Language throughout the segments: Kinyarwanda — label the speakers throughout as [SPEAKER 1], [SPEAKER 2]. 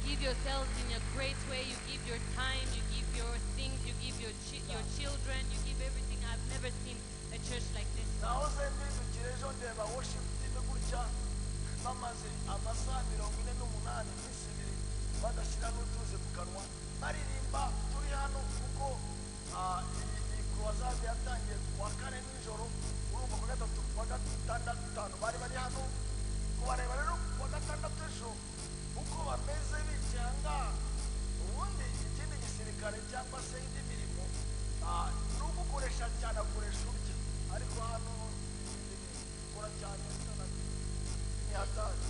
[SPEAKER 1] give yourselves in a great way. You give your time, you give your things, you give your children, you give everything. I've never seen a church like this.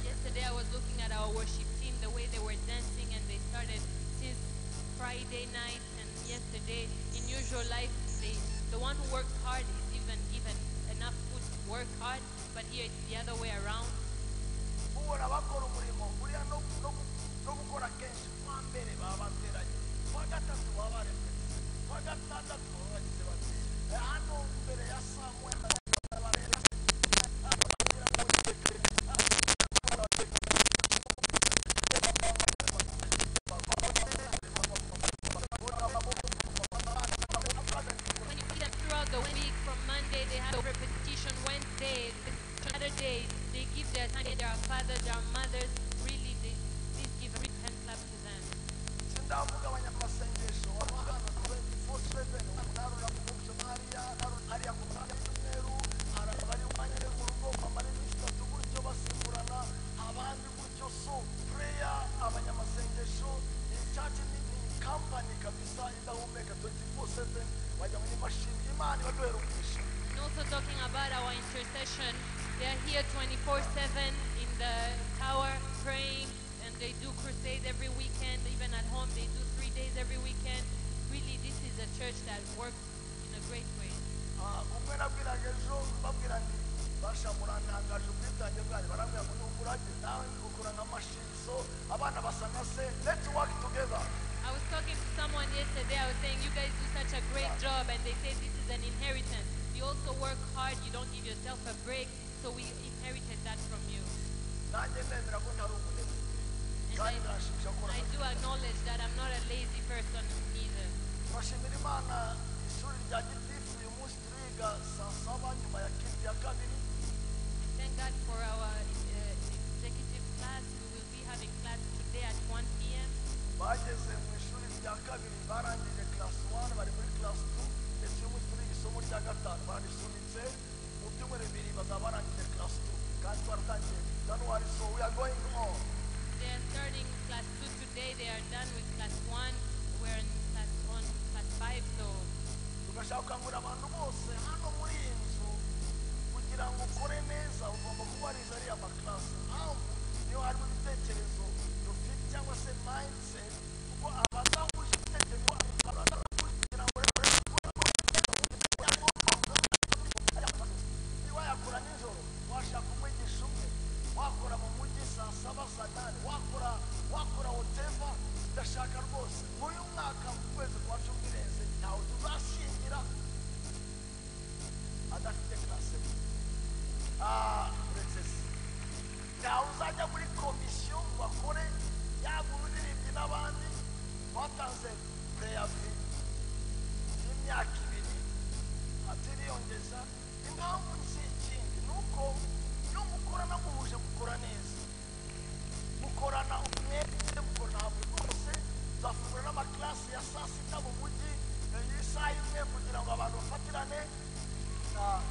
[SPEAKER 1] Yesterday I was looking at our worship team, the way they were dancing, and they started since Friday night and yesterday. In usual life, the one who works hard is even given enough food to work hard, but here it's the other way around. And also talking about our intercession, they are here 24/7 in the tower praying, and they do crusade every weekend. Even at home they do 3 days every weekend. Really, this is a church that works in a great way.
[SPEAKER 2] Let's work together.
[SPEAKER 1] I was talking to someone yesterday, I was saying you guys do such a great job, and they say this is an inheritance. You also work hard, you don't give yourself a break, so we inherited that from you. And I do acknowledge that I'm not a lazy person either. Thank God for our executive class. We will be having class today at 1 p.m. So we are going on. They are starting class 2 today. They are done with class 1. We're in class 5. So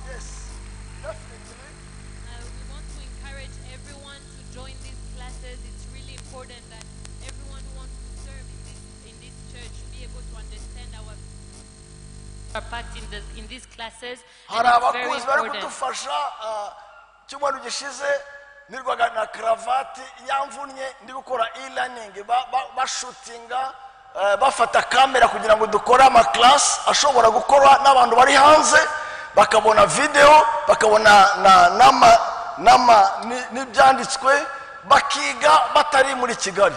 [SPEAKER 1] yes, definitely. We want to encourage everyone to join these classes. It's really important that everyone who wants to serve in this church be able to understand our part in these classes. And it's very important.
[SPEAKER 2] Cyumweru gishize nirwaga na cravat yamvunye ndi gukora e-learning bashutinga bafata kamera kugira ngo dukore ama class ashobora gukorwa n'abantu bari hanze bakabona video bakabona nama n'ibyanditswe bakiga batari muri Kigali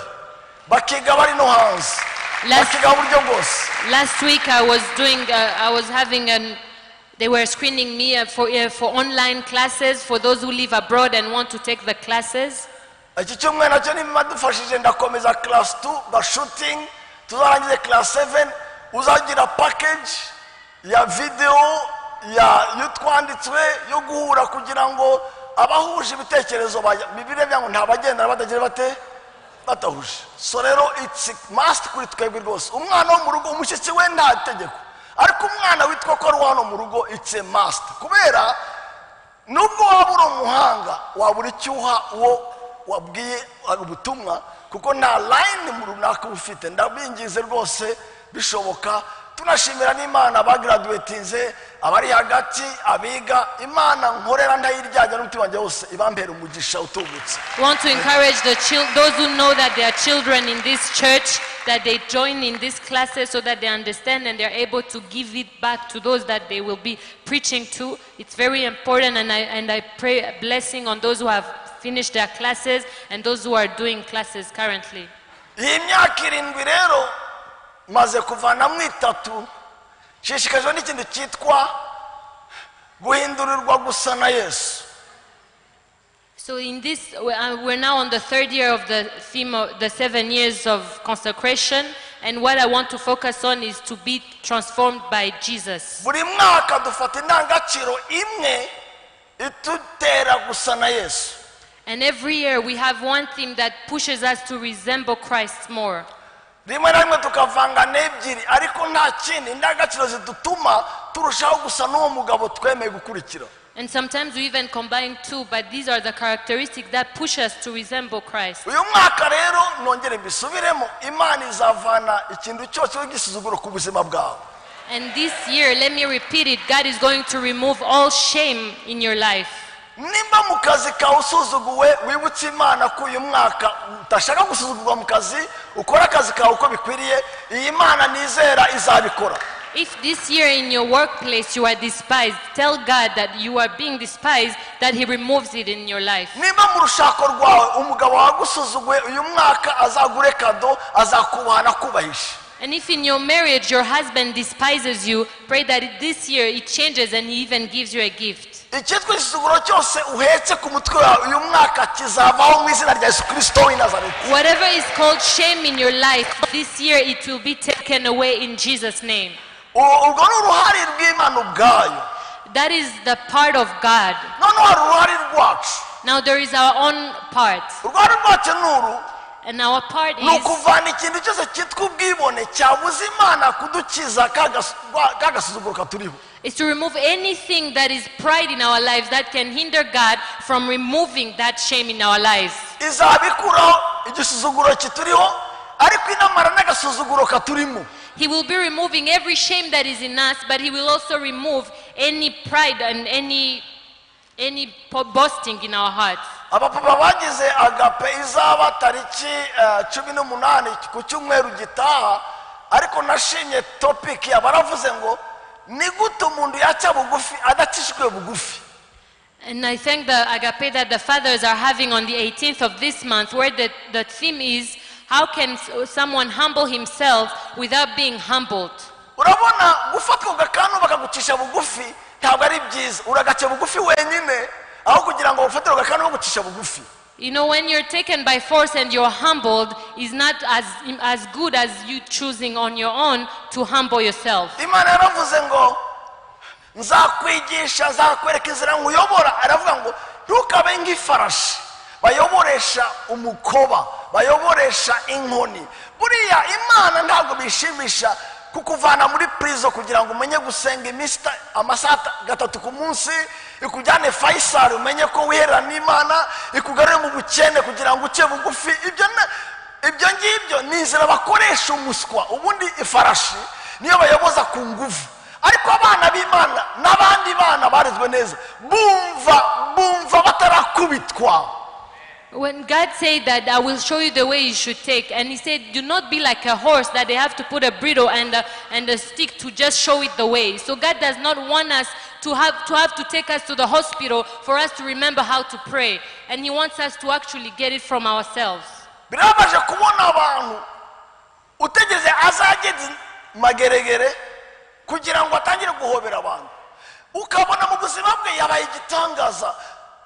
[SPEAKER 2] bakiga bari no hanze bakiga buryo bwose.
[SPEAKER 1] Last week I was having they were screening me for online classes for those who live abroad and want to take the classes.
[SPEAKER 2] iki cyumweru nacyo nimadufashije ndakomeza class 2 ba shooting tuzarangize class 7 uzagira package ya video ya yutwanditswe yo guhura kugira ngo abahuje ibitekerezo bibire byango ntabagenda badagira bate batahuje. So rero it's must kuri twebwe rwose. Umwana wo mu rugo umushyitsi we nta tegeko, ariko umwana witwa ko ari hano mu rugo it's a must, kubera nubwo wabura umuhanga wabura icyuha uwo wabwiye ubutumwa, kuko nta line mu runaka ufite. Ndabingize rwose bishoboka. Tunashimira n'Imana bagraduatinze abari hagati abiga Imana nkorera ndayiryaje n'umutima wanjye wose ibambera umugisha utubutse.
[SPEAKER 1] We want to encourage those who know that they are children in this church, that they join in these classes so that they understand and they are able to give it back to those that they will be preaching to. It's very important, and I pray a blessing on those who have finished their classes and those who are doing classes currently.
[SPEAKER 2] Iyi myaka 7 rero maze kuvana mu 3 shishikajwe n'ikintu cyitwa guhindurirwa gusa na Yesu.
[SPEAKER 1] So in this, we're now on the 3rd year of the theme of the 7 years of consecration, and what I want to focus on is to be transformed by Jesus.
[SPEAKER 2] Buri mwaka dufata indangagaciro imwe itutera gusa na Yesu.
[SPEAKER 1] And every year we have one theme that pushes us to resemble Christ more.
[SPEAKER 2] Rimwe na rimwe tukavanga n'ebyiri, ariko nta kindi indangagaciro zidutuma turushaho gusa n'uwo mugabo twemeye gukurikira.
[SPEAKER 1] And sometimes we even combine two, but these are the characteristics that push us to resemble Christ.
[SPEAKER 2] Uyu mwaka rero nongere mbisubiremo, Imana izavana ikintu cyose gisuzuguro ku buzima bwawe.
[SPEAKER 1] And this year, let me repeat it, God is going to remove all shame in your life.
[SPEAKER 2] Nimba mu kazi kawe usuzuguwe, wibutse Imana ko uyu mwaka utashaka gusuzugurwa mu kazi, ukora akazi kawe uko bikwiriye, iyi Imana nizera izabikora.
[SPEAKER 1] If this year in your workplace you are despised, tell God that you are being despised, that He removes it in your life.
[SPEAKER 2] Nimba mu rushako rwawe umugabo wagusuzuguwe, uyu mwaka azagure kado, azakubana kubahisha.
[SPEAKER 1] And if in your marriage your husband despises you, pray that this year it changes and He even gives you a gift.
[SPEAKER 2] Icyitwa isuzuguro cyose uhetse ku mutwe wawe uyu mwaka kizavaho mu izina rya Yesu Kristo w'i Nazareti.
[SPEAKER 1] Whatever is called shame in your life, this year it will be taken away in Jesus' name.
[SPEAKER 2] Urwo ni uruhare rw'Imana ubwayo.
[SPEAKER 1] That is the part of God.
[SPEAKER 2] Noneho hari uruhare rwacu.
[SPEAKER 1] Now there is our own part.
[SPEAKER 2] Uruhare rwacu ni uru.
[SPEAKER 1] And our part
[SPEAKER 2] ni
[SPEAKER 1] is
[SPEAKER 2] ukuvana ikintu cyose cyitwa ubwibone cyabuze Imana kudukiza kagasuzuguro katuriho.
[SPEAKER 1] is to remove anything that is pride in our lives that can hinder God from removing that shame in our lives.
[SPEAKER 2] Izabikuraho igisuzuguro kituriho, ariko inamara n'agasuzuguro katurimo.
[SPEAKER 1] He will be removing every shame that is in us, but He will also remove any pride and any boasting in our hearts.
[SPEAKER 2] Abapapa bagize agape izaba tariki 18 ku cyumweru gitaha, ariko nashimye topic yabaravuze ngo ni gute umuntu yaca bugufi adatishwe bugufi.
[SPEAKER 1] And I thank the agape that the fathers are having on the 18th of this month, where the theme is, how can someone humble himself without being humbled?
[SPEAKER 2] Urabona gufatwa gakano bakagucisha bugufi ntabwo ari byiza. Uragace bugufi wenyine aho kugira ngo ufatire gakano bagucisha bugufi.
[SPEAKER 1] You know, when you're taken by force and you're humbled, is not as good as you choosing on your own to humble yourself.
[SPEAKER 2] Imana yaravuze ngo nzakwigisha, nzakwereka inzira nkuyobora. Aravuga ngo ntukabe nk'ifarashi bayoboresha umukoba, bayoboresha inkoni. Buriya Imana ntabwo bishimisha kukuvana muri prison kugira ngo umenye gusenga amasaha 3 ku munsi, ikujyane Faisal umenye ko wihera n'Imana, ikugarure mu bukene kugira ngo uce bugufi. Ibyo ngibyo nizera bakoresha umuswa, ubundi ifarashi niyo bayoboza ku nguvu. Ariko abana b'Imana n'abandi bana barizwe neza bumva batarakubitwa.
[SPEAKER 1] When God said that I will show you the way you should take, and He said, do not be like a horse that they have to put a bridle and a stick to just show it the way. So God does not want us to have to take us to the hospital for us to remember how to pray, and He wants us to actually get it from ourselves.
[SPEAKER 2] Birabaje kubona abantu utegeze azageze mageregere kugira ngo atangire guhobera abantu, ukabona mu buzima bwe yabaye igitangaza.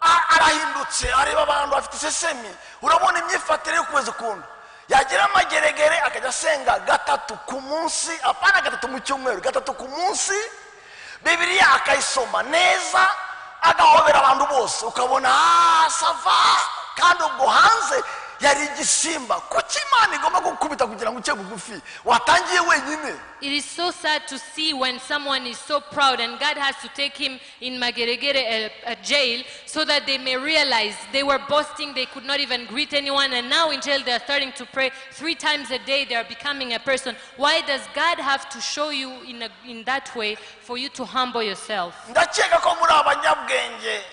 [SPEAKER 2] arahindutse areba abantu bafite isesemi urabona imyifatire yo kweza ukuntu yagira amageregere akajya asenga gatatu ku munsi apana gatatu mu cyumweru gatatu ku munsi Bibiliya akayisoma neza agahobera abantu bose ukabona sava kandi ubwo hanze yari igisimba kuki Imana igomba gukubita kugira ngo uce bugufi watangiye wenyine.
[SPEAKER 1] It is so sad to see when someone is so proud and God has to take him in Mageregere, a jail, so that they may realize they were boasting, they could not even greet anyone, and now in jail they are starting to pray 3 times a day, they are becoming a person. Why does God have to show you in that way for you to humble yourself?
[SPEAKER 2] Ndakeka ko muri abanyabwenge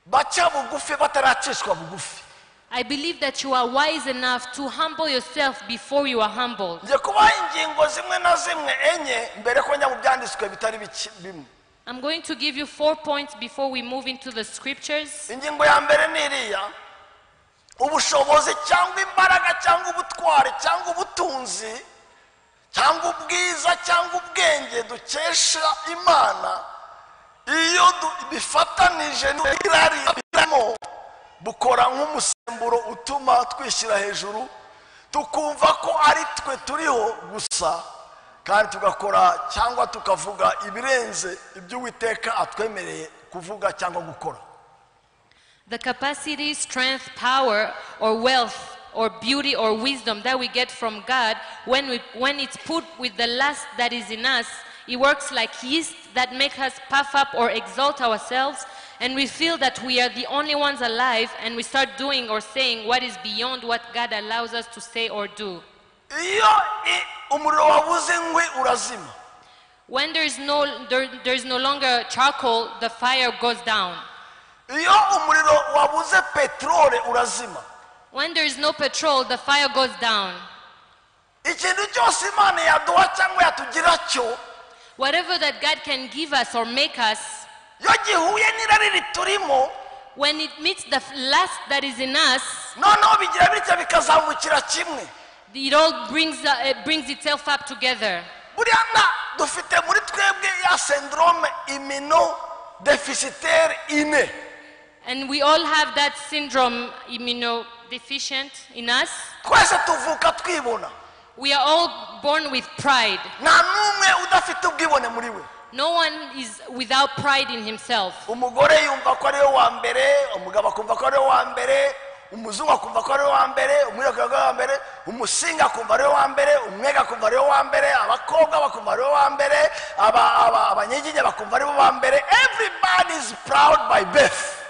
[SPEAKER 2] baca bugufi bataracishwa bugufi.
[SPEAKER 1] I believe that you are wise enough to humble yourself before you are humbled. I'm going to give you 4 points before we move into the scriptures.
[SPEAKER 2] Ubushobozi cyangwa imbaraga cyangwa ubutwari cyangwa ubutunzi cyangwa ubwiza cyangwa ubwenge dukesha Imana iyo bifatanije n'irarimo bukora nk'umusemburo utuma twishyira hejuru tukumva ko ari twe turiho gusa kandi tugakora cyangwa tukavuga ibirenze ibyo Uwiteka atwemereye kuvuga cyangwa gukora.
[SPEAKER 1] The capacity, strength, power, or wealth, or beauty, or wisdom that we get from God, when it's put with the lust that is in us, it works like yeast that makes us puff up or exalt ourselves, and we feel that we are the only ones alive, and we start doing or saying what is beyond what God allows us to say or do. When there is no longer charcoal, the fire goes down. When there is no petrol, the fire goes down. Whatever that God can give us or make us, when it meets the lust that is in us, it all brings itself up together. And we all have that syndrome, immunodeficient in us. We are all born with pride. No one is without pride in himself.
[SPEAKER 2] Umuzungu akumva ko ari wa mbere, umwirabura ko ari wa mbere, umusinga akumva ari wa mbere, umwega akumva ari wa mbere, abakobwa bakumva ari wa mbere, abanyiginya bakumva ari wa mbere. Everybody is proud by birth.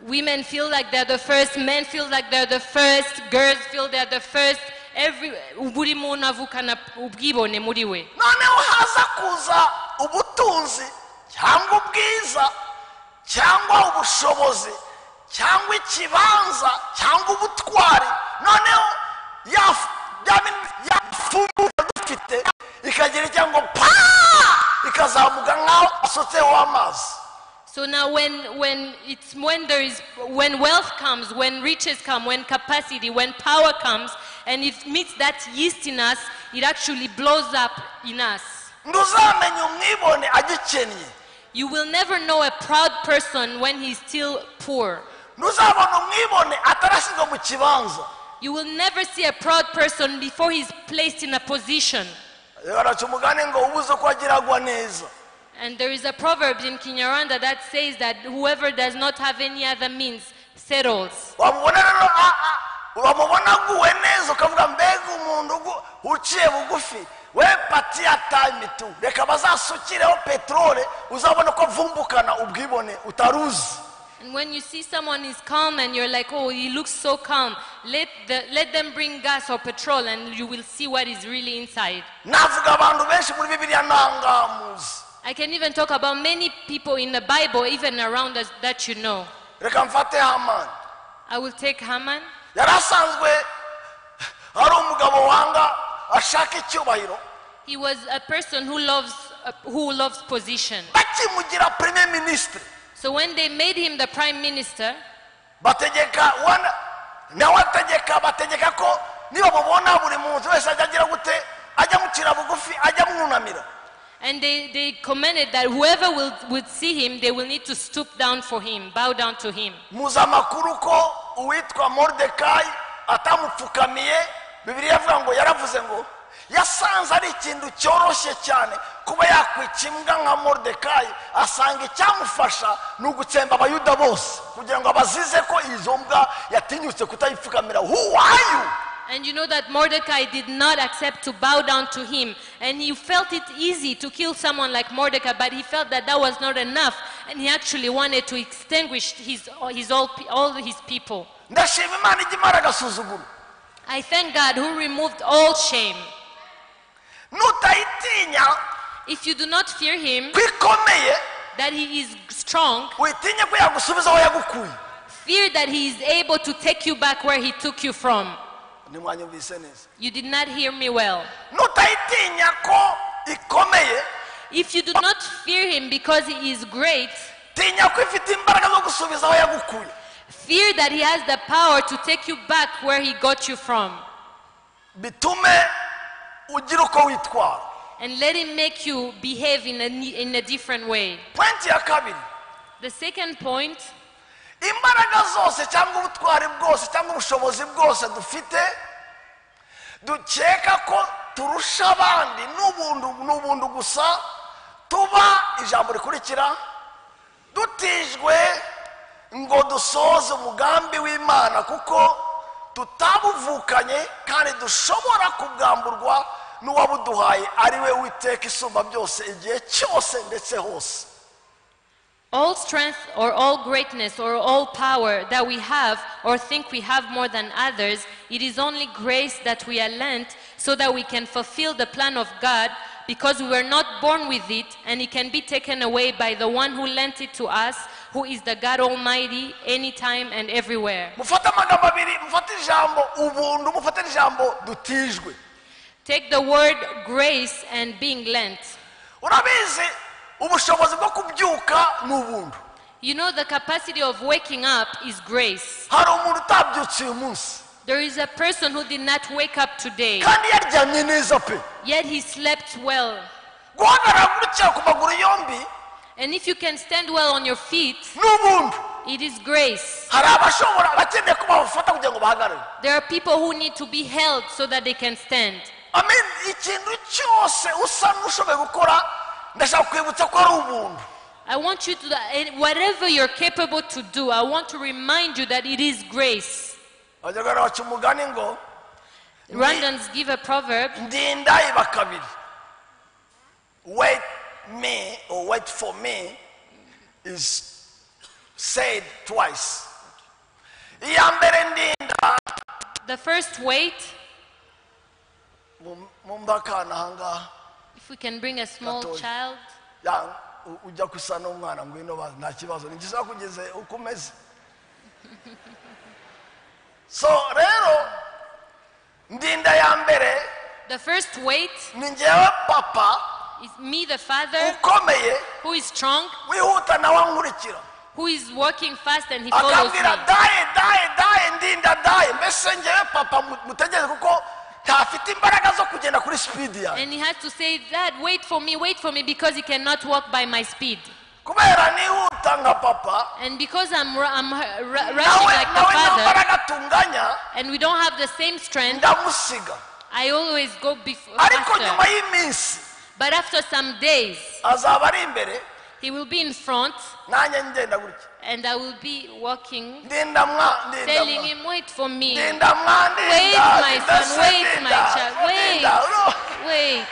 [SPEAKER 1] Women feel like they're the first, men feel like they're the first, girls feel they're the first. Buri muntu avukana ubwibone muri we.
[SPEAKER 2] Noneho haza kuza ubutunzi cyangwa ubwiza cyangwa ubushobozi cyangwa ikibanza cyangwa ubutwari, noneho yafumu dufite ikagira cyangwa ikazamuka nkaho asotseho amazi.
[SPEAKER 1] So now when wealth comes, when riches come, when capacity, when power comes, and it meets that yeast in us, it actually blows up in us. You will never know a proud person when he's still poor. You will never see a proud person before he's placed in a position. And there is a proverb in Kinyarwanda that says that whoever does not have any other means settles. And when you see someone is calm and you're like, oh, he looks so calm, let them bring gas or petrol and you will see what is really inside. I can even talk about many people in the Bible, even around us, that you know. I will take Haman. He was a person who loves position. So when they made him the prime minister, And they commanded that whoever would see him, they will need to stoop down for him, bow down to him.
[SPEAKER 2] muza amakuru ko uwitwa Mordekayi atamupfukamiye. Bibiliya ivuga ngo yaravuze ngo yasanze ari ikintu cyoroshye cyane kuba yakwica imbwa nka Mordekayi, asanga icyamufasha ni ugutsemba abayuda bose kugira ngo abazize ko izo mbwa yatinyutse kutayipfukamira. Who are you?
[SPEAKER 1] And you know that Mordecai did not accept to bow down to him. And he felt it easy to kill someone like Mordecai, but he felt that that was not enough. And he actually wanted to extinguish all his people.
[SPEAKER 2] Ndashima Imana ijya imara agasuzuguro.
[SPEAKER 1] I thank God who removed all shame.
[SPEAKER 2] Nutayitinya
[SPEAKER 1] If you do not fear him,
[SPEAKER 2] kwikomeye,
[SPEAKER 1] that he is strong,
[SPEAKER 2] witinye ko yagusubiza aho yagukuye.
[SPEAKER 1] fear that he is able to take you back where he took you from.
[SPEAKER 2] Nimwanyumvise neza.
[SPEAKER 1] You did not hear me well.
[SPEAKER 2] Nutayitinya ko ikomeye,
[SPEAKER 1] If you do not fear him because he is great,
[SPEAKER 2] tinya ko ifite imbaraga zo gusubiza aho yagukuye.
[SPEAKER 1] fear that he has the power to take you back where he got you from.
[SPEAKER 2] Bitume ugira uko witwara.
[SPEAKER 1] And let him make you behave in a different way.
[SPEAKER 2] Point ya kabiri,
[SPEAKER 1] The second point,
[SPEAKER 2] imbaraga zose cyangwa ubutwari bwose cyangwa ubushobozi bwose dufite dukeka ko turusha abandi n'ubuntu gusa, tuba ijambo rikurikira dutijwe ngo dusoze umugambi w'Imana kuko tutabuvukanye kandi dushobora kubwamburwa n'uwabuduhaye ari we Uwiteka isumba byose igihe cyose ndetse hose.
[SPEAKER 1] all strength or all greatness or all power that we have or think we have more than others, it is only grace that we are lent so that we can fulfill the plan of God, because we were not born with it, and it can be taken away by the one who lent it to us, who is the God Almighty, anytime and everywhere.
[SPEAKER 2] Mufate amagambo abiri, mufate ijambo ubuntu, mufate ijambo dutijwe.
[SPEAKER 1] Take the word grace and being lent.
[SPEAKER 2] Urabizi ubushobozi bwo kubyuka n'ubuntu.
[SPEAKER 1] You know, the capacity of waking up is grace.
[SPEAKER 2] Hari umuntu utabyutse uyu munsi
[SPEAKER 1] There is a person who did not wake up today,
[SPEAKER 2] kandi yaryamye neza pe,
[SPEAKER 1] yet he slept well.
[SPEAKER 2] guhagarara gutya ku maguru yombi
[SPEAKER 1] And if you can stand well on your feet,
[SPEAKER 2] n'ubuntu.
[SPEAKER 1] it is grace.
[SPEAKER 2] Hari abashobora bakeneye ko bafata kugira ngo bahagarare.
[SPEAKER 1] There are people who need to be held so that they can stand.
[SPEAKER 2] Amen. Ikintu cyose usa n'ushoboye gukora ndashaka kwibutsa ko ari ubuntu.
[SPEAKER 1] I want you to, whatever you're capable to do, I want to remind you that it is grace.
[SPEAKER 2] Abanyarwanda baca umugani ngo
[SPEAKER 1] Rwandans give a proverb,
[SPEAKER 2] ndinda iba kabiri. Wait me or wait for me is said twice. Iya mbere ndinda
[SPEAKER 1] the first wait,
[SPEAKER 2] mumbakana hanga
[SPEAKER 1] if we can bring a small
[SPEAKER 2] Gatoya.
[SPEAKER 1] child,
[SPEAKER 2] ya ujya kusa n'umwana ngwino baza nta kibazo nigisa kugeze uko umeze. So rero ndinda ya mbere
[SPEAKER 1] the first wait
[SPEAKER 2] ni njyewe papa
[SPEAKER 1] is me, the father,
[SPEAKER 2] ukomeye
[SPEAKER 1] who is strong,
[SPEAKER 2] wihuta nawe ankurikira
[SPEAKER 1] who is working fast and he follows
[SPEAKER 2] akambwira
[SPEAKER 1] me.
[SPEAKER 2] daye ndinda daye, mbese njyewe papa mutegereze kuko ntafite imbaraga zo kugenda kuri speed yawe,
[SPEAKER 1] And he has to say, Dad, wait for me, because he cannot walk by my speed.
[SPEAKER 2] kubera nihuta nka papa
[SPEAKER 1] And because I'm rushing
[SPEAKER 2] nawe
[SPEAKER 1] like the
[SPEAKER 2] nta
[SPEAKER 1] father,
[SPEAKER 2] mbaraga tunganya
[SPEAKER 1] and we don't have the same strength,
[SPEAKER 2] ndamusiga.
[SPEAKER 1] I always go
[SPEAKER 2] Ariko nyuma
[SPEAKER 1] faster.
[SPEAKER 2] y'iminsi
[SPEAKER 1] But after some days,
[SPEAKER 2] azaba ari imbere
[SPEAKER 1] he will be in front,
[SPEAKER 2] nanjye ngenda gutya
[SPEAKER 1] and I will be walking,
[SPEAKER 2] ndinda
[SPEAKER 1] telling him, wait for me.
[SPEAKER 2] ndinda
[SPEAKER 1] Wait, my son, wait, my child, wait.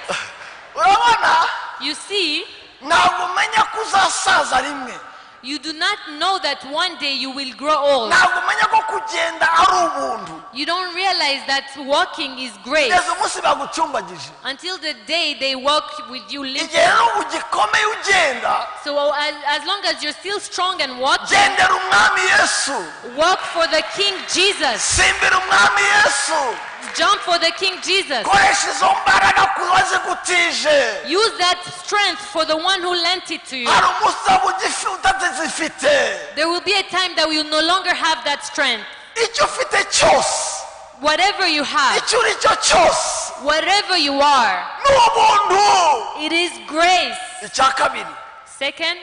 [SPEAKER 2] urabona
[SPEAKER 1] You see,
[SPEAKER 2] ntabwo umenya ko uzasaza rimwe,
[SPEAKER 1] you do not know that one day you will grow old.
[SPEAKER 2] ntabwo umenya ko kugenda ari ubuntu
[SPEAKER 1] You don't realize that walking is grace
[SPEAKER 2] kugeza umunsi bagucumbagije.
[SPEAKER 1] until the day they walk with you
[SPEAKER 2] igihe
[SPEAKER 1] limping.
[SPEAKER 2] rero ugikomeye ugenda
[SPEAKER 1] So as long as you're still strong and walking,
[SPEAKER 2] gendera umwami Yesu,
[SPEAKER 1] walk for the King Jesus.
[SPEAKER 2] simbira umwami Yesu,
[SPEAKER 1] Jump for the King Jesus.
[SPEAKER 2] koresha izo mbaraga ku wazigutije.
[SPEAKER 1] Use that strength for the one who lent it to you.
[SPEAKER 2] hari umunsi uzaba utazifite.
[SPEAKER 1] There will be a time that we will no longer have that strength.
[SPEAKER 2] icyo ufite cyose,
[SPEAKER 1] Whatever you have,
[SPEAKER 2] icyo uri cyo cyose,
[SPEAKER 1] whatever you are,
[SPEAKER 2] ni ubuntu.
[SPEAKER 1] it is grace.
[SPEAKER 2] Icya kabiri
[SPEAKER 1] Second,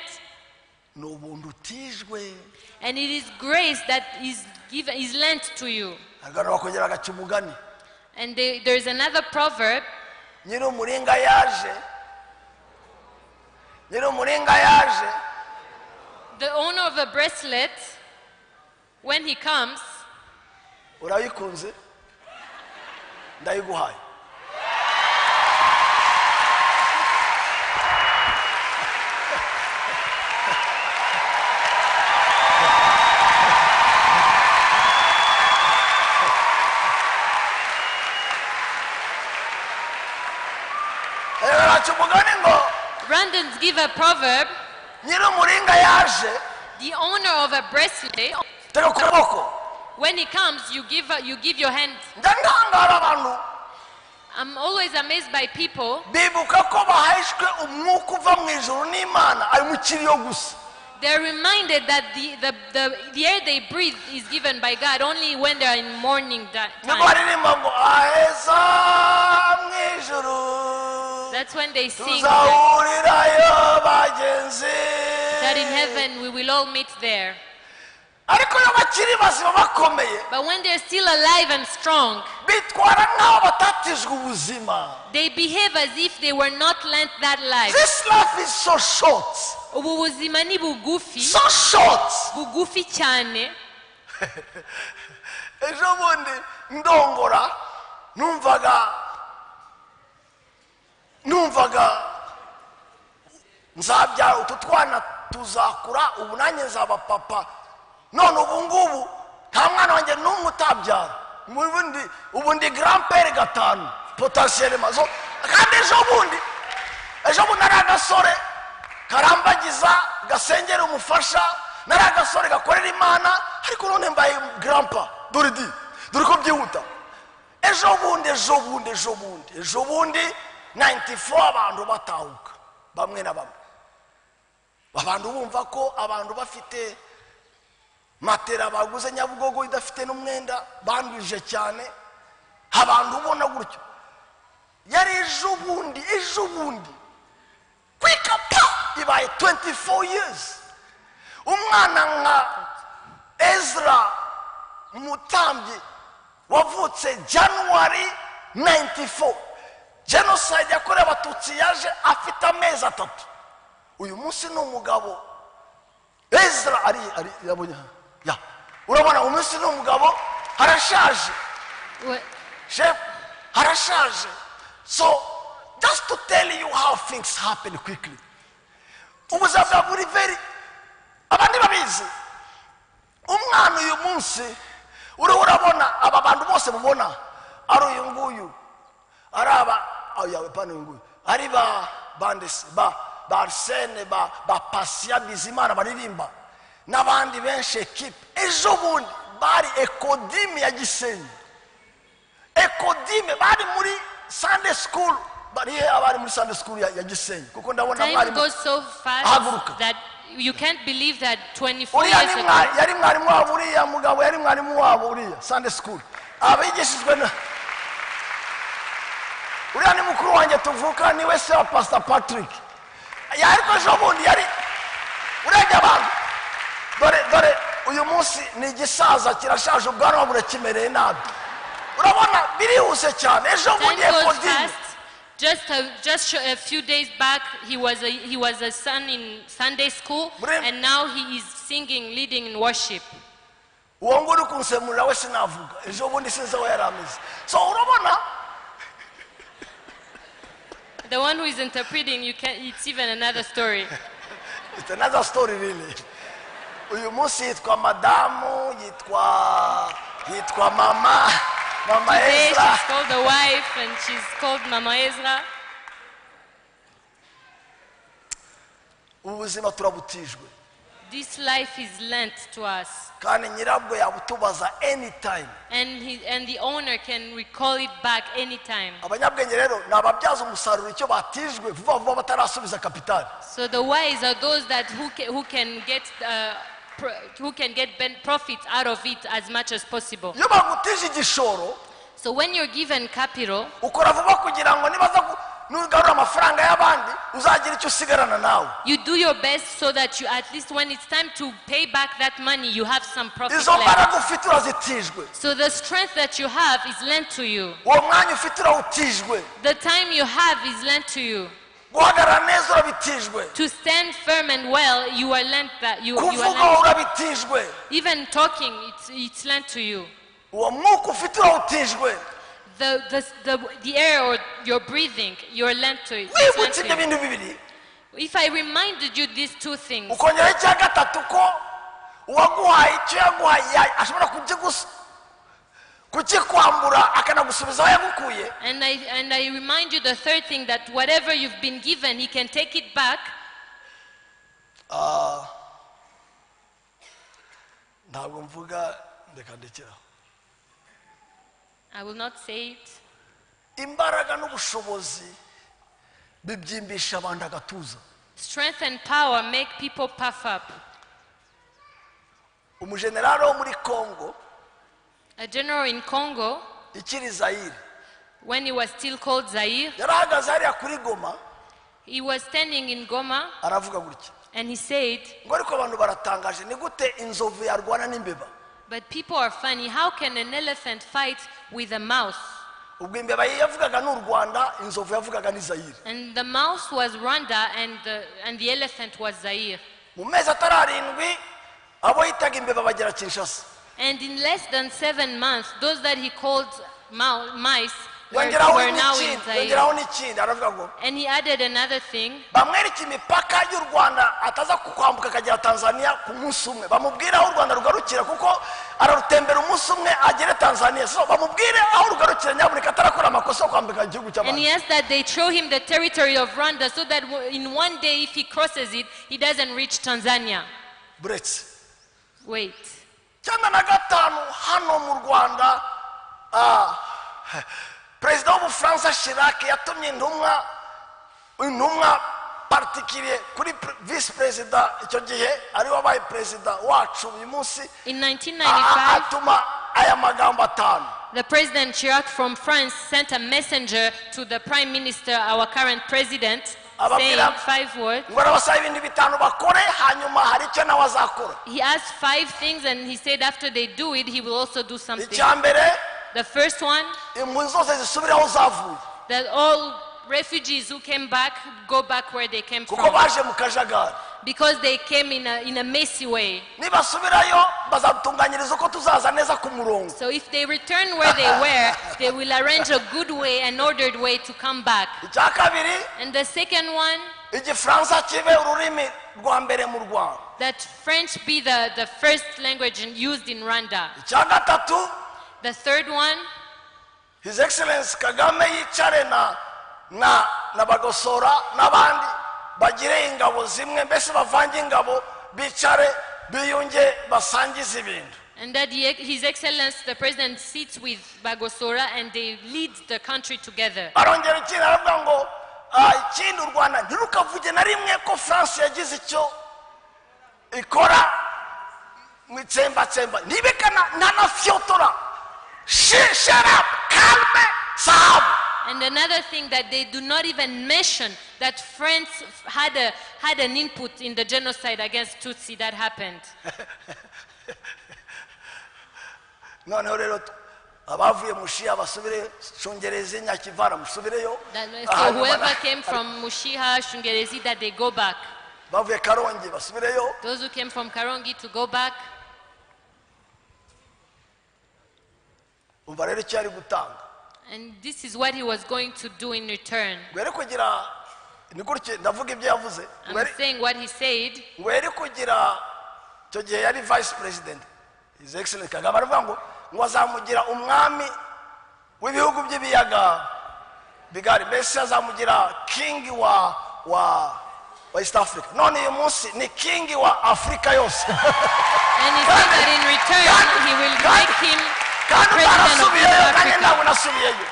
[SPEAKER 2] ni ubuntu utijwe.
[SPEAKER 1] and it is grace that is lent to you.
[SPEAKER 2] Agana bakongera agaca umugani.
[SPEAKER 1] And there's another proverb.
[SPEAKER 2] Nyiri umuringa yaje. Nyiri umuringa yaje.
[SPEAKER 1] The owner of a bracelet, when he comes,
[SPEAKER 2] urayikunze ndayiguhaye.
[SPEAKER 1] Randons give a proverb.
[SPEAKER 2] Nyiri umuringa yaje.
[SPEAKER 1] The owner of a bracelet,
[SPEAKER 2] Tega kuboko.
[SPEAKER 1] when he comes, you give your hand.
[SPEAKER 2] Ndangangara abantu.
[SPEAKER 1] I'm always amazed by people.
[SPEAKER 2] Bibuka ko bahishwe umwuka uva mu ijuru n'Imana ari mu kiriyo gusa.
[SPEAKER 1] They're reminded that the air they breathe is given by God only when they are in morning time.
[SPEAKER 2] Nibwo baririmba ngo aheza mu ijuru.
[SPEAKER 1] That's when they sing that
[SPEAKER 2] Tuzahurirayo bagenzi.
[SPEAKER 1] in heaven we will all meet there.
[SPEAKER 2] Ariko iyo bakiri bazima bakomeye
[SPEAKER 1] But when they're still alive and strong,
[SPEAKER 2] bitwara nk'aho batatijwe ubuzima.
[SPEAKER 1] they behave as if they were not lent that life.
[SPEAKER 2] This life is so short.
[SPEAKER 1] Ubu buzima ni bugufi,
[SPEAKER 2] So short.
[SPEAKER 1] bugufi cyane.
[SPEAKER 2] Ejo bundi ndongora numvaga nzabyara utu twana tuzakura ubu nanjye nzaba papa. None ubu ngubu nta mwana wanjye n'umwe utabyara. Ubu ndi grandpere gatanu potentiellement. Kandi ejo bundi ari agasore karambagiza gasengera umufasha, nari agasore gakorera Imana, ariko none mbaye grandpa. Dore ko byihuta. Ejo bundi 94 abantu batahuka bamwe na bamwe. Abantu bumva ko abantu bafite matera baguze Nyabugogo idafite n'umwenda banduje cyane. Abantu ubona gutyo. Yari ejo bundi kwika pa ibaye 24 years. Umwana nka Ezra Mutambyi wavutse January 94. Genocide yakorewe Abatutsi yaje afite amezi 3. Uyu munsi ni umugabo. Ezra ari yabonye ya urabona umunsi ni umugabo harashaje. Chef harashaje. So just to tell you how things happen quickly. Ubuzima buri very abandi babizi. Umwana uyu munsi urabona aba bantu bose mubona ari uyu nguyu araba yawe pano nguyu ari ba bandesi ba Arsene ba Pasia Bizimana baririmba n'abandi benshi equipe. Ejo bundi bari Ekodime ya Gisenyi. Ekodime bari muri Sunday school. Bari abari muri Sunday school ya Gisenyi kuko ndabona
[SPEAKER 1] Time goes so fast that you can't believe that 24 years ago.
[SPEAKER 2] Yari mwarimu wabo uriya mugabo, yari mwarimu wabo uriya Sunday school. Abigishijwe na uriya ni mukuru wanjye tuvuka ni wese wa Pastor Patrick. Yari ko ejo bundi yari urebye abantu. Dore uyu munsi ni igisaza kirashaje ubwanwa burakimereye nabi. Urabona birihuse cyane. Ejo bundi Ekodime.
[SPEAKER 1] Just a few days back, he was a son in Sunday school, and now he is singing, leading in worship.
[SPEAKER 2] Uwo nguri kunsemura we sinavuga. Ejo bundi sinzi aho yaramize. So urabona
[SPEAKER 1] the one who is interpreting, it's even another story.
[SPEAKER 2] It's another story really. Uyu munsi yitwa madamu, yitwa mama
[SPEAKER 1] Today
[SPEAKER 2] Ezra.
[SPEAKER 1] she's called the wife and she's called Mama Ezra.
[SPEAKER 2] Ubuzima turabutijwe.
[SPEAKER 1] This life is lent to us.
[SPEAKER 2] Kandi nyirabwo yabutubaza anytime.
[SPEAKER 1] And the owner can recall it back anytime.
[SPEAKER 2] Abanyabwenge rero nababyaza umusaruro icyo batijwe vuba vuba batarasubiza kapitali.
[SPEAKER 1] So the wise are those that who can get profits out of it as much as possible.
[SPEAKER 2] Iyo bagutije igishoro,
[SPEAKER 1] So when you're given capital,
[SPEAKER 2] ukora vuba kugira ngo nibaza nugarura amafaranga y'abandi uzagira icyo usigarana nawe.
[SPEAKER 1] you do your best so that you, at least when it's time to pay back that money, you have some profit
[SPEAKER 2] izo mbaraga
[SPEAKER 1] left.
[SPEAKER 2] ufite urazitijwe,
[SPEAKER 1] So the strength that you have is lent to you.
[SPEAKER 2] uwo mwanya ufite urawutijwe,
[SPEAKER 1] The time you have is lent to you.
[SPEAKER 2] guhagarara neza urabitijwe,
[SPEAKER 1] To stand firm and well, you are lent that. You are
[SPEAKER 2] kuvuga
[SPEAKER 1] lent.
[SPEAKER 2] urabitijwe,
[SPEAKER 1] Even talking, it's lent to you.
[SPEAKER 2] uwo mwuka ufite urawutijwe.
[SPEAKER 1] The air or your breathing, you're lent to it. It's lent
[SPEAKER 2] wibutse
[SPEAKER 1] to
[SPEAKER 2] ibyo
[SPEAKER 1] you.
[SPEAKER 2] bintu bibiri
[SPEAKER 1] If I reminded you these two things,
[SPEAKER 2] ukongera icya gatatu ko uwaguhaye icyo yaguhaye ashobora kukikwambura akanagusubiza aho yagukuye,
[SPEAKER 1] and I remind you the third thing, that whatever you've been given, he can take it back.
[SPEAKER 2] ntabwo mvuga ndeka ndekeraho.
[SPEAKER 1] I will not say it.
[SPEAKER 2] imbaraga n'ubushobozi bibyimbisha abantu agatuza.
[SPEAKER 1] Strength and power make people puff up.
[SPEAKER 2] umujenerali wo muri Congo
[SPEAKER 1] A general in Congo,
[SPEAKER 2] ikiri Zaire
[SPEAKER 1] when he was still called Zaire,
[SPEAKER 2] yarahagaze hariya kuri Goma
[SPEAKER 1] he was standing in Goma
[SPEAKER 2] aravuga gutya
[SPEAKER 1] and he said,
[SPEAKER 2] ngo ariko abantu baratangaje, ni gute inzovu yarwana n'imbeba?
[SPEAKER 1] but people are funny. How can an elephant fight with a mouse?
[SPEAKER 2] ubwo imbeba yavugaga n'u Rwanda, inzovu yavugaga ni Zaire.
[SPEAKER 1] And the mouse was Rwanda and the elephant was Zaire.
[SPEAKER 2] mu mezi atararindwi abo yitaga imbeba bagera Kinshasa.
[SPEAKER 1] And in less than 7 months, those that he called mice were
[SPEAKER 2] yongeraho
[SPEAKER 1] now in Zaire.
[SPEAKER 2] n'ikindi aravuga ngo
[SPEAKER 1] And he added another thing.
[SPEAKER 2] bamwereka imipaka y'u Rwanda ataza kwambuka akagera Tanzania ku munsi umwe, bamubwire aho u Rwanda rugarukira kuko ararutembera umunsi umwe agere Tanzania, so bamubwire aho rugarukira nyabuneka atarakora amakosa yo kwambuka igihugu
[SPEAKER 1] And
[SPEAKER 2] cy'abantu.
[SPEAKER 1] he asked that they show him the territory of Rwanda so that in one day, if he crosses it, he doesn't reach Tanzania.
[SPEAKER 2] buretse
[SPEAKER 1] Wait.
[SPEAKER 2] cyenda na gatanu hano mu Rwanda perezida w'Ubufaransa Chirac yatumye intumwa particulier kuri vice perezida icyo gihe ari wabaye perezida wacu uyu munsi,
[SPEAKER 1] In 1995,
[SPEAKER 2] atuma aya magambo atanu.
[SPEAKER 1] the President Chirac from France sent a messenger to the Prime Minister, our current president, saying 5 words.
[SPEAKER 2] ngo arabasaba ibintu bitanu bakore, hanyuma hari icyo nawe azakora.
[SPEAKER 1] He asked 5 things and he said after they do it, he will also do something.
[SPEAKER 2] icya mbere,
[SPEAKER 1] The first one,
[SPEAKER 2] impunzi zose zisubire aho zavuye
[SPEAKER 1] that all refugees who came back go back where they came
[SPEAKER 2] kuko
[SPEAKER 1] from,
[SPEAKER 2] baje mu kajagari.
[SPEAKER 1] because they came in a messy way.
[SPEAKER 2] nibasubirayo bazatunganyiriza uko tuzaza neza ku murongo.
[SPEAKER 1] So if they return where they were, they will arrange a good way, an ordered way to come back.
[SPEAKER 2] icya kabiri,
[SPEAKER 1] And the second one,
[SPEAKER 2] igifaransa kibe ururimi rwa mbere mu Rwanda.
[SPEAKER 1] that French be the first language used in Rwanda.
[SPEAKER 2] icya gatatu,
[SPEAKER 1] The third one,
[SPEAKER 2] His Excellency Kagame yicare na Bagosora n'abandi bagire ingabo zimwe, mbese bavange ingabo bicare biyunge basangize ibintu.
[SPEAKER 1] and that His Excellency the President sits with Bagosora and they lead the country together.
[SPEAKER 2] arongera ikindi aravuga ngo ikindi u Rwanda ntirukavuge na rimwe ko France yagize icyo ikora mu itsembatsemba, ntibekana ntanafyotora. Shut up, calme, sahabu.
[SPEAKER 1] And another thing, that they do not even mention that France had an input in the genocide against Tutsi that happened.
[SPEAKER 2] noneho rero abavuye Mushiha basubire Shungerezi Nyakivara musubireyo.
[SPEAKER 1] So whoever came from Mushiha, Shungerezi, that they go back.
[SPEAKER 2] bavuye Karongi basubireyo.
[SPEAKER 1] Those who came from Karongi to go back.
[SPEAKER 2] umva rero icyo ari gutanga.
[SPEAKER 1] And this is what he was going to do in return.
[SPEAKER 2] ngwere kugira ni gutya ndavuga ibyo yavuze.
[SPEAKER 1] I'm saying what he said.
[SPEAKER 2] ngwere kugira icyo gihe yari vice president His Excellency Kagame aravuga ngo azamugira umwami w'ibihugu by'ibiyaga bigari, mbese azamugira king wa East Africa. none uyu munsi ni king wa Afrika yose.
[SPEAKER 1] And he said that in return he will make him
[SPEAKER 2] kandi
[SPEAKER 1] president of
[SPEAKER 2] barasubiyeyo
[SPEAKER 1] South
[SPEAKER 2] nanjye
[SPEAKER 1] Africa.
[SPEAKER 2] ntabwo nasubiyeyo.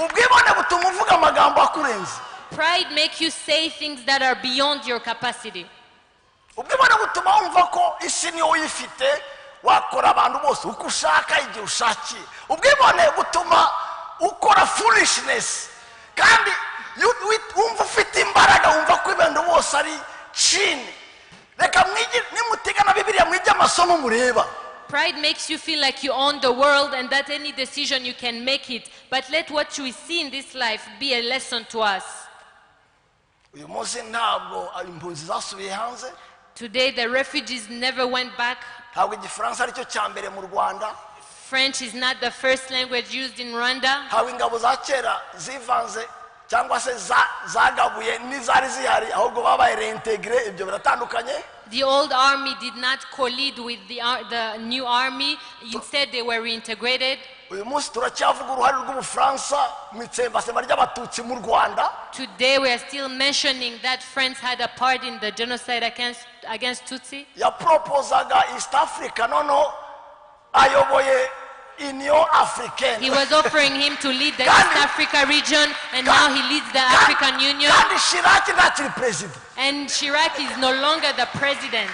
[SPEAKER 2] ubwibone butuma uvuga amagambo akurenze.
[SPEAKER 1] Pride makes you say things that are beyond your capacity.
[SPEAKER 2] ubwibone butuma wumva ko isi niyo uyifite, wakora abantu bose uko ushaka igihe ushakiye ubwibone butuma ukora foolishness kandi wumva ufite imbaraga wumva ko ibintu bose ari chini reka mwige nimutigana bibiliya mwige amasomo mureba.
[SPEAKER 1] Pride makes you feel like you own the world and that any decision you can make it. But let what we see in this life be a lesson to us.
[SPEAKER 2] uyu munsi ntabwo impunzi zasubiye hanze.
[SPEAKER 1] Today the refugees never went back.
[SPEAKER 2] ntabwo igifaransa aricyo cyambere mu Rwanda.
[SPEAKER 1] French is not the first language used in Rwanda.
[SPEAKER 2] ntabwo ingabo za kera zivanze cyangwa se zagabuye n'izari zihari ahubwo babaye reintegre ibyo biratandukanye.
[SPEAKER 1] The old army did not collide with the new army. Instead, they were reintegrated.
[SPEAKER 2] uyu munsi turacyavuga uruhare rw'Ubufaransa mu itsembasema ry'abatutsi mu Rwanda.
[SPEAKER 1] Today, we are still mentioning that France had a part in the genocide against Tutsi.
[SPEAKER 2] yaproposaga East Africa noneho ayoboye Union Africaine.
[SPEAKER 1] He was offering him to lead the East Africa region, and now he leads the African Union.
[SPEAKER 2] kandi Chirac ntakiri president.
[SPEAKER 1] And Chirac is no longer the president.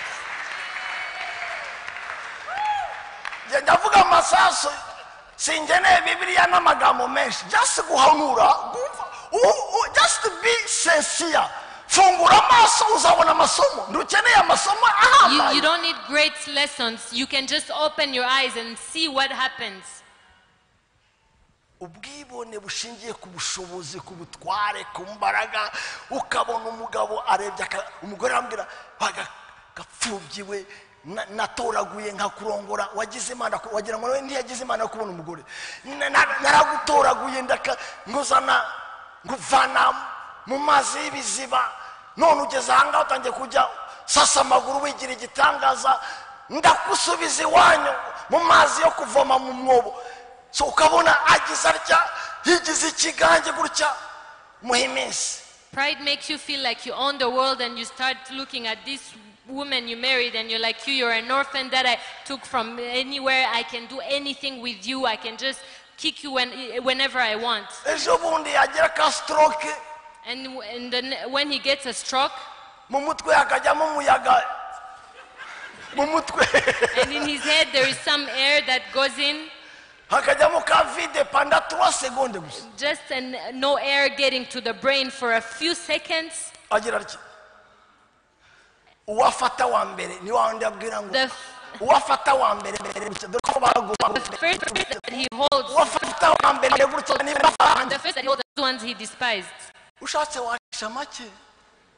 [SPEAKER 2] ndavuga amasasu singeneye bibiliya n'amagambo menshi just guhanura just to be sincere. fungura amaso uzabona amasomo ndukeneye amasomo ahambaye.
[SPEAKER 1] You don't need great lessons. You can just open your eyes and see what happens.
[SPEAKER 2] ubwibone bushingiye ku bushobozi ku butware ku mbaraga ukabona umugabo arebye umugore arambwira bagapfubyiwe natoraguye nkakurongora wagize imana wagira ngo ntiyagize imana yo kubona umugore naragutoraguye nguzana nguvana mu mazi y'ibiziba none ugeze ahangaha utangiye kujya sasa amaguru wigira igitangaza ndakusubiza iwanyu mu mazi yo kuvoma mu mwobo. so ukabona agize atya yigize ikigange gutya muhiminsi.
[SPEAKER 1] Pride makes you feel like you own the world, and you start looking at this woman you married and you're like, you're an orphan that I took from anywhere. I can do anything with you. I can just kick you whenever I want.
[SPEAKER 2] ejo bundi yagira ka stroke.
[SPEAKER 1] And then when he gets a stroke,
[SPEAKER 2] mu mutwe hakajyamo umuyaga mu mutwe.
[SPEAKER 1] and in his head there is some air that goes in.
[SPEAKER 2] hakajyamo ka vide panda 3 secondes gusa.
[SPEAKER 1] Just no air getting to the brain for a few seconds.
[SPEAKER 2] agira iki uwafata wa mbere ni wa wundi abwira ngo uwafata wa mbere
[SPEAKER 1] the first that he holds,
[SPEAKER 2] uwafata wa mbere gutya ni
[SPEAKER 1] the first that he holds the ones he despised.
[SPEAKER 2] ushatse washa make.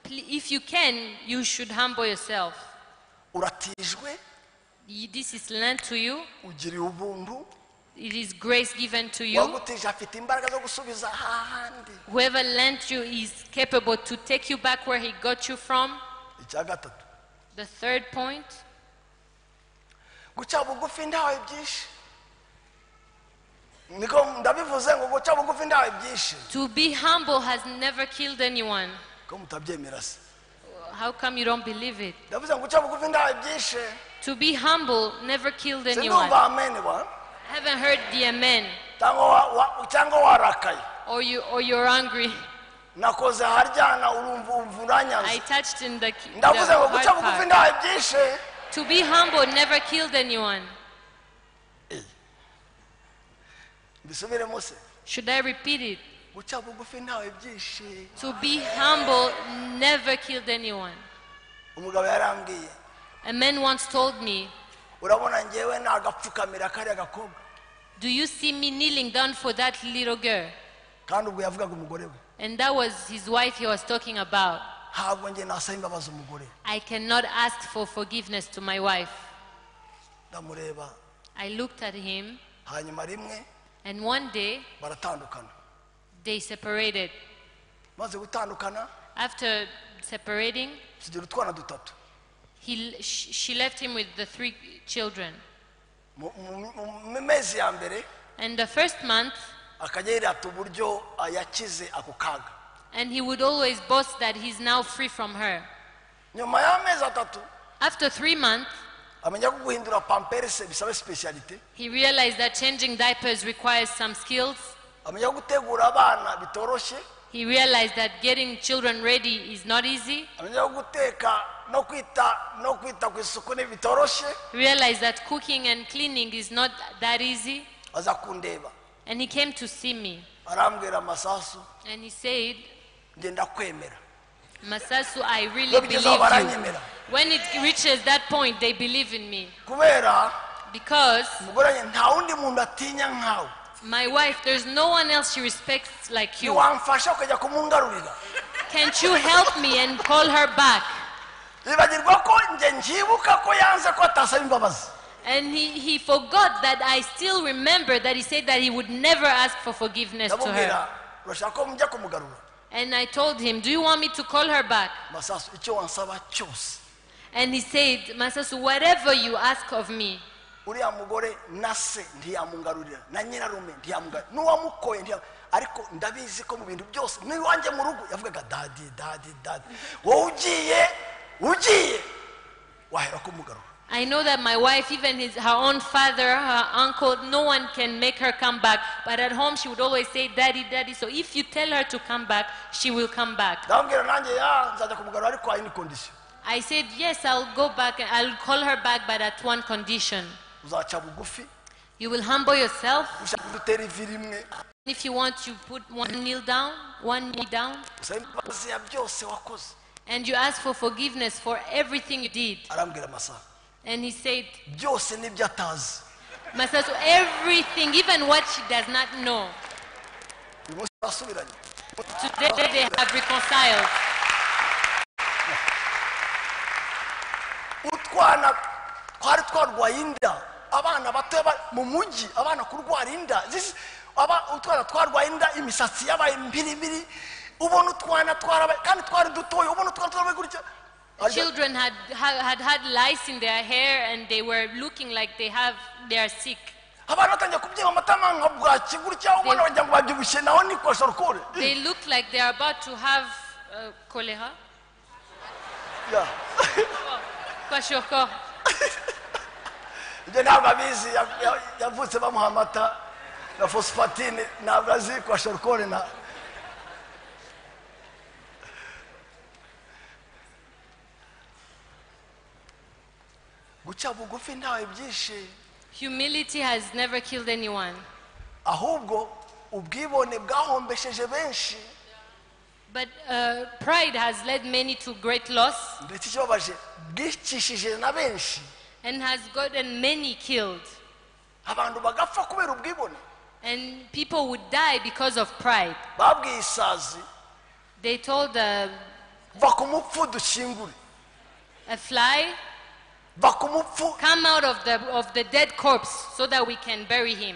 [SPEAKER 1] If you can, you should humble yourself.
[SPEAKER 2] uratijwe.
[SPEAKER 1] This is lent to you.
[SPEAKER 2] ugiriye ubuntu.
[SPEAKER 1] It is grace given to you.
[SPEAKER 2] wagutije afite imbaraga zo gusubiza hahandi.
[SPEAKER 1] Whoever lent you is capable to take you back where he got you from.
[SPEAKER 2] icya gatatu.
[SPEAKER 1] The third point.
[SPEAKER 2] guca bugufi ndawe byinshi. niko ndabivuze ngo guca bugufi ndawe byinshi.
[SPEAKER 1] To be humble has never killed anyone.
[SPEAKER 2] ko mutabyemera se.
[SPEAKER 1] How come you don't believe it?
[SPEAKER 2] ndavuze ngo guca bugufi ndawe byinshi.
[SPEAKER 1] To be humble never killed anyone.
[SPEAKER 2] sinumva amen wa.
[SPEAKER 1] I haven't heard the amen.
[SPEAKER 2] cyangwa warakaye.
[SPEAKER 1] Or you're angry.
[SPEAKER 2] nakoze haryana urumva uranyanze.
[SPEAKER 1] I touched in the
[SPEAKER 2] ndavuze ngo guca
[SPEAKER 1] hard
[SPEAKER 2] bugufi
[SPEAKER 1] part.
[SPEAKER 2] ndawe byinshi.
[SPEAKER 1] To be humble never killed anyone.
[SPEAKER 2] bisubiremo se.
[SPEAKER 1] Should I repeat it?
[SPEAKER 2] guca bugufi ndawe byinshi.
[SPEAKER 1] To be humble never killed anyone.
[SPEAKER 2] umugabo yarambwiye.
[SPEAKER 1] A man once told me,
[SPEAKER 2] urabona ngewe nagapfukamira kariya gakobwa.
[SPEAKER 1] do you see me kneeling down for that little girl?
[SPEAKER 2] kandi ubwo yavugaga umugore we.
[SPEAKER 1] And that was his wife he was talking about.
[SPEAKER 2] ntabwo nge nasaba imbabazi umugore.
[SPEAKER 1] I cannot ask for forgiveness to my wife.
[SPEAKER 2] ndamureba.
[SPEAKER 1] I looked at him,
[SPEAKER 2] hanyuma rimwe
[SPEAKER 1] and one day
[SPEAKER 2] baratandukana.
[SPEAKER 1] they separated.
[SPEAKER 2] maze gutandukana
[SPEAKER 1] After separating,
[SPEAKER 2] tugira utwana dutatu.
[SPEAKER 1] she left him with the 3 children.
[SPEAKER 2] mu mezi ya mbere
[SPEAKER 1] And the first month,
[SPEAKER 2] akajya yirata uburyo yakize ako kaga.
[SPEAKER 1] and he would always boast that he's now free from her.
[SPEAKER 2] nyuma y'amezi atatu
[SPEAKER 1] After 3 months,
[SPEAKER 2] amenya ko guhindura pampers bisaba speciality.
[SPEAKER 1] he realized that changing diapers requires some skills.
[SPEAKER 2] amenya ko gutegura abana bitoroshye.
[SPEAKER 1] He realized that getting children ready is not easy.
[SPEAKER 2] amenya guteka no kwita ku isuku n'ibitoroshe.
[SPEAKER 1] He realized that cooking and cleaning is not that easy.
[SPEAKER 2] aza kundeba
[SPEAKER 1] And he came to see me.
[SPEAKER 2] arambwira Masasu
[SPEAKER 1] And he said,
[SPEAKER 2] nge ndakwemera.
[SPEAKER 1] Masasu, I really
[SPEAKER 2] Nubwo
[SPEAKER 1] believe
[SPEAKER 2] bizaba
[SPEAKER 1] you.
[SPEAKER 2] baranyemera.
[SPEAKER 1] When it reaches that point, they believe in me.
[SPEAKER 2] kubera
[SPEAKER 1] Because
[SPEAKER 2] umugore wanjye nta wundi muntu atinya nkawe.
[SPEAKER 1] my wife, there's no one else she respects like you.
[SPEAKER 2] ntiwamfasha ukajya kumungarurira.
[SPEAKER 1] Can't you help me and call her back?
[SPEAKER 2] bibagirwa ko nge nkibuka ko yanze ko atasaba imbabazi.
[SPEAKER 1] And he forgot that I still remember that he said that he would never ask for forgiveness to her.
[SPEAKER 2] ndamubwira urashaka ko mujya kumugarura.
[SPEAKER 1] And I told him, do you want me to call her back?
[SPEAKER 2] Masasu icyo wansaba cyose.
[SPEAKER 1] And he said, Masasu, whatever you ask of me.
[SPEAKER 2] uriya mugore na se ntiyamungarurira na nyirarume ntiyamungarurira n'uwamukoye ariko ndabizi ko mu bintu byose n'iwanjye mu rugo yavugaga dadi wowe ugiye wahera kumugarura.
[SPEAKER 1] I know that my wife, even her own father, her uncle, no one can make her come back. But at home, she would always say, Daddy, Daddy. So if you tell her to come back, she will come back.
[SPEAKER 2] ndabwira nanjye nzajya kumugarura ariko hari ni condition.
[SPEAKER 1] I said, yes, I'll go back. And I'll call her back, but at one condition.
[SPEAKER 2] uzaca bugufi.
[SPEAKER 1] You will humble yourself.
[SPEAKER 2] ushaka dutera ivi rimwe.
[SPEAKER 1] If you want, you put one knee down.
[SPEAKER 2] usaba imbabazi ya byose wakoze.
[SPEAKER 1] And you ask for forgiveness for everything you did.
[SPEAKER 2] arambwira Masasu
[SPEAKER 1] And he said,
[SPEAKER 2] byose nibyo atazi.
[SPEAKER 1] Masasu, everything, even what she does not know.
[SPEAKER 2] uyu munsi basubiranye.
[SPEAKER 1] Today they have reconciled.
[SPEAKER 2] utwana twari twarwaye inda abana bato mu mujyi abana kurwara inda utwana twarwaye inda imisatsi yabaye mbiribiri ubona utwana twarabaye kandi twari dutoye ubona utwana twarabaye gutya.
[SPEAKER 1] Children had lice in their hair and they were looking like they are sick.
[SPEAKER 2] abana batangiye kubyima amatama nka bwaki gutya ubona wagira ngo babyibushye naho ni kwashorokore.
[SPEAKER 1] They look like they are about to have cholera.
[SPEAKER 2] Yeah.
[SPEAKER 1] Kwashoko.
[SPEAKER 2] ibyo ntabwo abizi yavutse bamuha amata na fosfatine ntabwo azi kwashorokore na guca bugufi ntawe byishe.
[SPEAKER 1] Humility has never killed anyone.
[SPEAKER 2] ahubwo ubwibone bwahombesheje benshi.
[SPEAKER 1] But pride has led many to great loss
[SPEAKER 2] ndetse ikibabaje bwicishije na benshi.
[SPEAKER 1] and has gotten many killed.
[SPEAKER 2] abantu bagapfa kubera ubwibone.
[SPEAKER 1] And people would die because of pride.
[SPEAKER 2] babwiye isazi
[SPEAKER 1] They told
[SPEAKER 2] va ku mupfu dushyingure.
[SPEAKER 1] a fly,
[SPEAKER 2] va ku mupfu.
[SPEAKER 1] come out of the dead corpse so that we can bury him.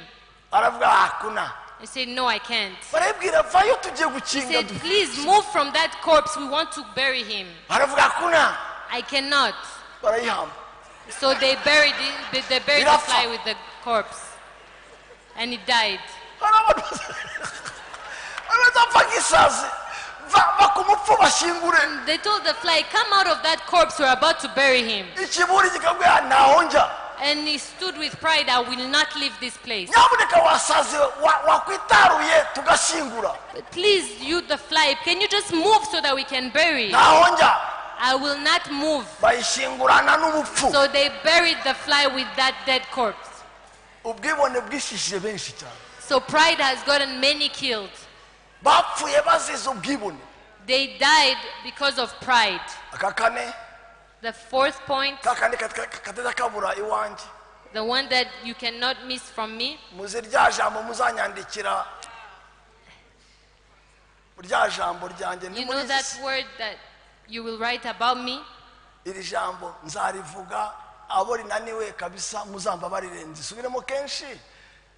[SPEAKER 2] aravuga hakuna.
[SPEAKER 1] He said, no, I can't.
[SPEAKER 2] barabwira vayo tugiye
[SPEAKER 1] He
[SPEAKER 2] gukinga.
[SPEAKER 1] said, please move from that corpse. We want to bury him.
[SPEAKER 2] aravuga hakuna.
[SPEAKER 1] I cannot.
[SPEAKER 2] barayihamba.
[SPEAKER 1] So they buried the fly with the corpse. And it died.
[SPEAKER 2] hari abantu bazapfa nk'isazi va ku mupfu bashyingure.
[SPEAKER 1] They told the fly, come out of that corpse. We're about to bury him.
[SPEAKER 2] ikiburi kikabwira ntaho njya.
[SPEAKER 1] And he stood with pride, I will not leave this place.
[SPEAKER 2] nyamuneka wasaze wakwitaruye tugashyingura.
[SPEAKER 1] Please, you the fly, can you just move so that we can bury?
[SPEAKER 2] ntaho njya.
[SPEAKER 1] I will not move.
[SPEAKER 2] bayishyingurana n'ubupfu.
[SPEAKER 1] So they buried the fly with that dead corpse.
[SPEAKER 2] ubwibone bwishishije benshi cyane.
[SPEAKER 1] So pride has gotten many killed.
[SPEAKER 2] bapfuye bazize ubwibone.
[SPEAKER 1] They died because of pride.
[SPEAKER 2] aka kane
[SPEAKER 1] The fourth point,
[SPEAKER 2] kakandi katajya kabura iwanjye.
[SPEAKER 1] the one that you cannot miss from me,
[SPEAKER 2] muzi rya jambo muzanyandikira rya jambo ryanjye
[SPEAKER 1] you know that word that you will write about me?
[SPEAKER 2] iri jambo nzarivuga abo rinaniwe kabisa muzambabarire nzisubiremo kenshi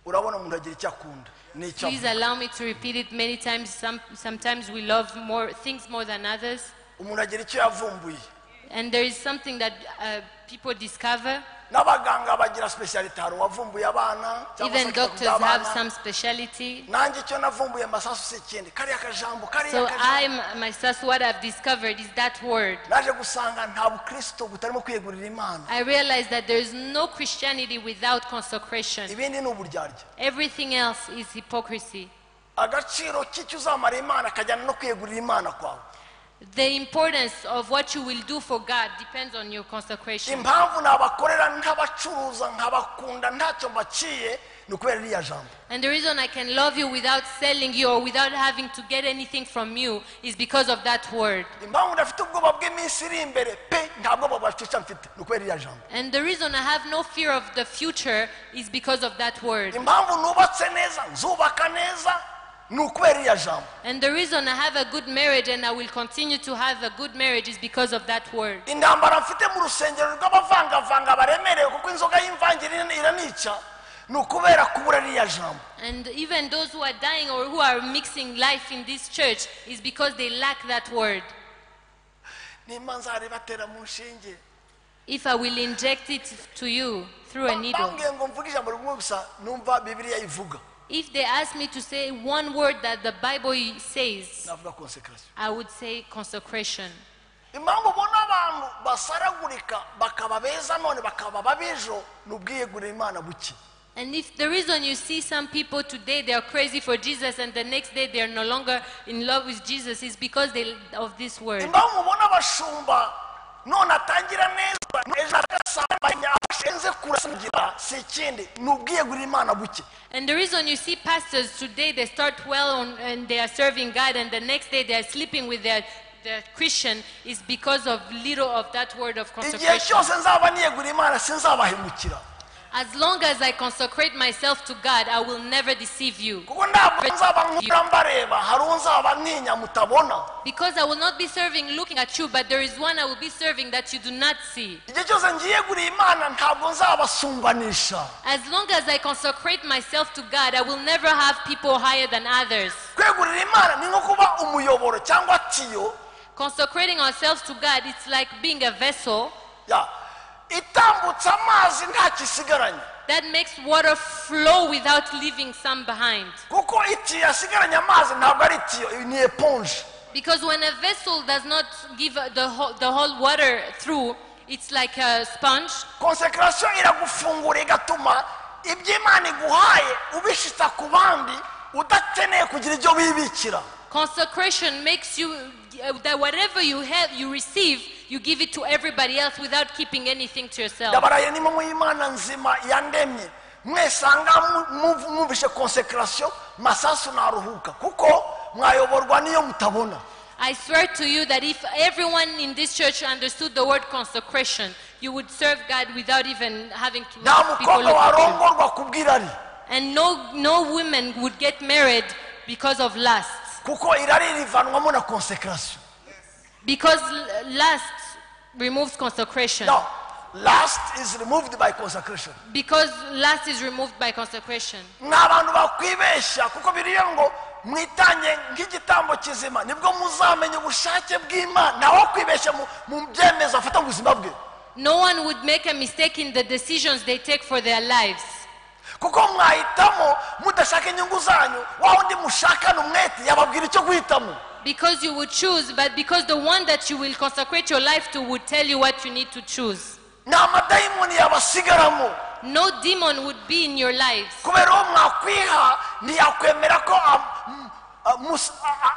[SPEAKER 2] urabona umuntu agira icyo akunda n'icyo
[SPEAKER 1] Please allow me to repeat it many times. Sometimes we love more things more than others.
[SPEAKER 2] umuntu agira icyo yavumbuye.
[SPEAKER 1] And there is something that people discover.
[SPEAKER 2] n'abaganga bagira speciality hari uwavumbuye abana
[SPEAKER 1] Even doctors have some speciality.
[SPEAKER 2] nanjye icyo navumbuye Masasu si ikindi kariya kajambo
[SPEAKER 1] So myself, what I've discovered is that word.
[SPEAKER 2] naje gusanga nta bukristo butarimo kwiyegurira Imana.
[SPEAKER 1] I realized that there is no Christianity without consecration.
[SPEAKER 2] ibindi ni uburyarya.
[SPEAKER 1] Everything else is hypocrisy.
[SPEAKER 2] agaciro k'icyo uzamara Imana kajyana no kwiyegurira Imana kwawe.
[SPEAKER 1] The importance of what you will do for God depends on your consecration.
[SPEAKER 2] Impamvu nabakorera ntabacuruza nkabakunda ntacyo baciye nukubera iriya jambo.
[SPEAKER 1] And the reason I can love you without selling you or without having to get anything from you is because of that word.
[SPEAKER 2] Impamvu ndafite ubwoba bw'iminsi iri imbere pe ntabwo babafite mfite nukubera iriya jambo.
[SPEAKER 1] And the reason I have no fear of the future is because of that word.
[SPEAKER 2] Impamvu nubatse neza nzubaka neza nukubera iriya jambo.
[SPEAKER 1] And the reason I have a good marriage and I will continue to have a good marriage is because of that word.
[SPEAKER 2] Indambara mfite mu rusengero rw'abavangavanga baremerewe kuko inzoga y'imvangiri iranica nukubera kubura iriya jambo.
[SPEAKER 1] And even those who are dying or who are mixing life in this church is because they lack that word.
[SPEAKER 2] Nimba nzaribatera mu nshinge.
[SPEAKER 1] If I will inject it to you through a needle.
[SPEAKER 2] Bambwiye ngo mvuge ijambo rimwe gusa numva Bibiliya ivuga.
[SPEAKER 1] If they ask me to say one word that the Bible says,
[SPEAKER 2] Navuga consecration.
[SPEAKER 1] I would say consecration.
[SPEAKER 2] Impamvu ubona abantu basaragurika bakaba beza none bakaba babijo n'ubwiyegurira Imana buki.
[SPEAKER 1] And if the reason you see some people today they are crazy for Jesus and the next day they are no longer in love with Jesus is because of this word.
[SPEAKER 2] Impamvu ubona abashumba none atangira neza ejo agasambanya ashenze kurasangira si ikindi n'ubwiyegurira Imana buki.
[SPEAKER 1] And the reason you see pastors today they start well and they are serving God and the next day they are sleeping with their Christian is because of little of that word of
[SPEAKER 2] Igihe
[SPEAKER 1] consecration.
[SPEAKER 2] cyose nzaba niyegurira Imana sinzabahemukira.
[SPEAKER 1] As long as I consecrate myself to God, I will never deceive you.
[SPEAKER 2] Kuko ntabwo nzaba nkura mbareba hari unzaba ntinya mutabona.
[SPEAKER 1] Because I will not be serving looking at you, but there is one I will be serving that you do not see.
[SPEAKER 2] Igihe cyose ngiyegurira Imana ntabwo nzabasumbanisha.
[SPEAKER 1] As long as I consecrate myself to God, I will never have people higher than others.
[SPEAKER 2] Kwegurira Imana ni nko kuba umuyoboro cyangwa tiyo.
[SPEAKER 1] Consecrating ourselves to God, it's like being a vessel
[SPEAKER 2] itambutsa amazi nta kisigaranye.
[SPEAKER 1] that makes water flow without leaving some behind.
[SPEAKER 2] Kuko itiyo yasigaranye amazi ntabwo ari itiyo ni eponge.
[SPEAKER 1] Because when a vessel does not give the whole water through, it's like a sponge.
[SPEAKER 2] Consecration iragufungura igatuma ibyo Imana iguhaye ubishita ku bandi udakeneye kugira ibyo wibikira.
[SPEAKER 1] Consecration makes you that whatever you have, you receive, you give it to everybody else without keeping anything to yourself.
[SPEAKER 2] Ndabaraye nimo mu Imana nzima yandemye mwesanga mubishe consecration masasu naruhuka kuko mwayoborwa niyo mutabona.
[SPEAKER 1] I swear to you that if everyone in this church understood the word consecration, you would serve God without even having to
[SPEAKER 2] Nta
[SPEAKER 1] people
[SPEAKER 2] mukobwa
[SPEAKER 1] look at you.
[SPEAKER 2] warongorwa kubwirari.
[SPEAKER 1] And no women would get married because of lust.
[SPEAKER 2] Kuko irari rivanwamo na consecration.
[SPEAKER 1] Because lust removes consecration.
[SPEAKER 2] No, lust is removed by consecration.
[SPEAKER 1] Because lust is removed by consecration.
[SPEAKER 2] N'abantu bakwibeshya kuko biriye ngo mwitange nk'igitambo kizima nibwo muzamenya ubushake bw'Imana. Naho kwibeshya mu byemezo afata ubuzima bwe.
[SPEAKER 1] No one would make a mistake in the decisions they take for their lives.
[SPEAKER 2] Kuko mwahitamo mudashaka inyungu zanyu wa undi mushakana umwete yababwira icyo guhitamo.
[SPEAKER 1] Because you would choose, but because the one that you will consecrate your life to would tell you what you need to choose.
[SPEAKER 2] Nta madayimoni yabasigaramo.
[SPEAKER 1] No demon would be in your lives.
[SPEAKER 2] Kubera uwo mwakwiha ntiyakwemera ko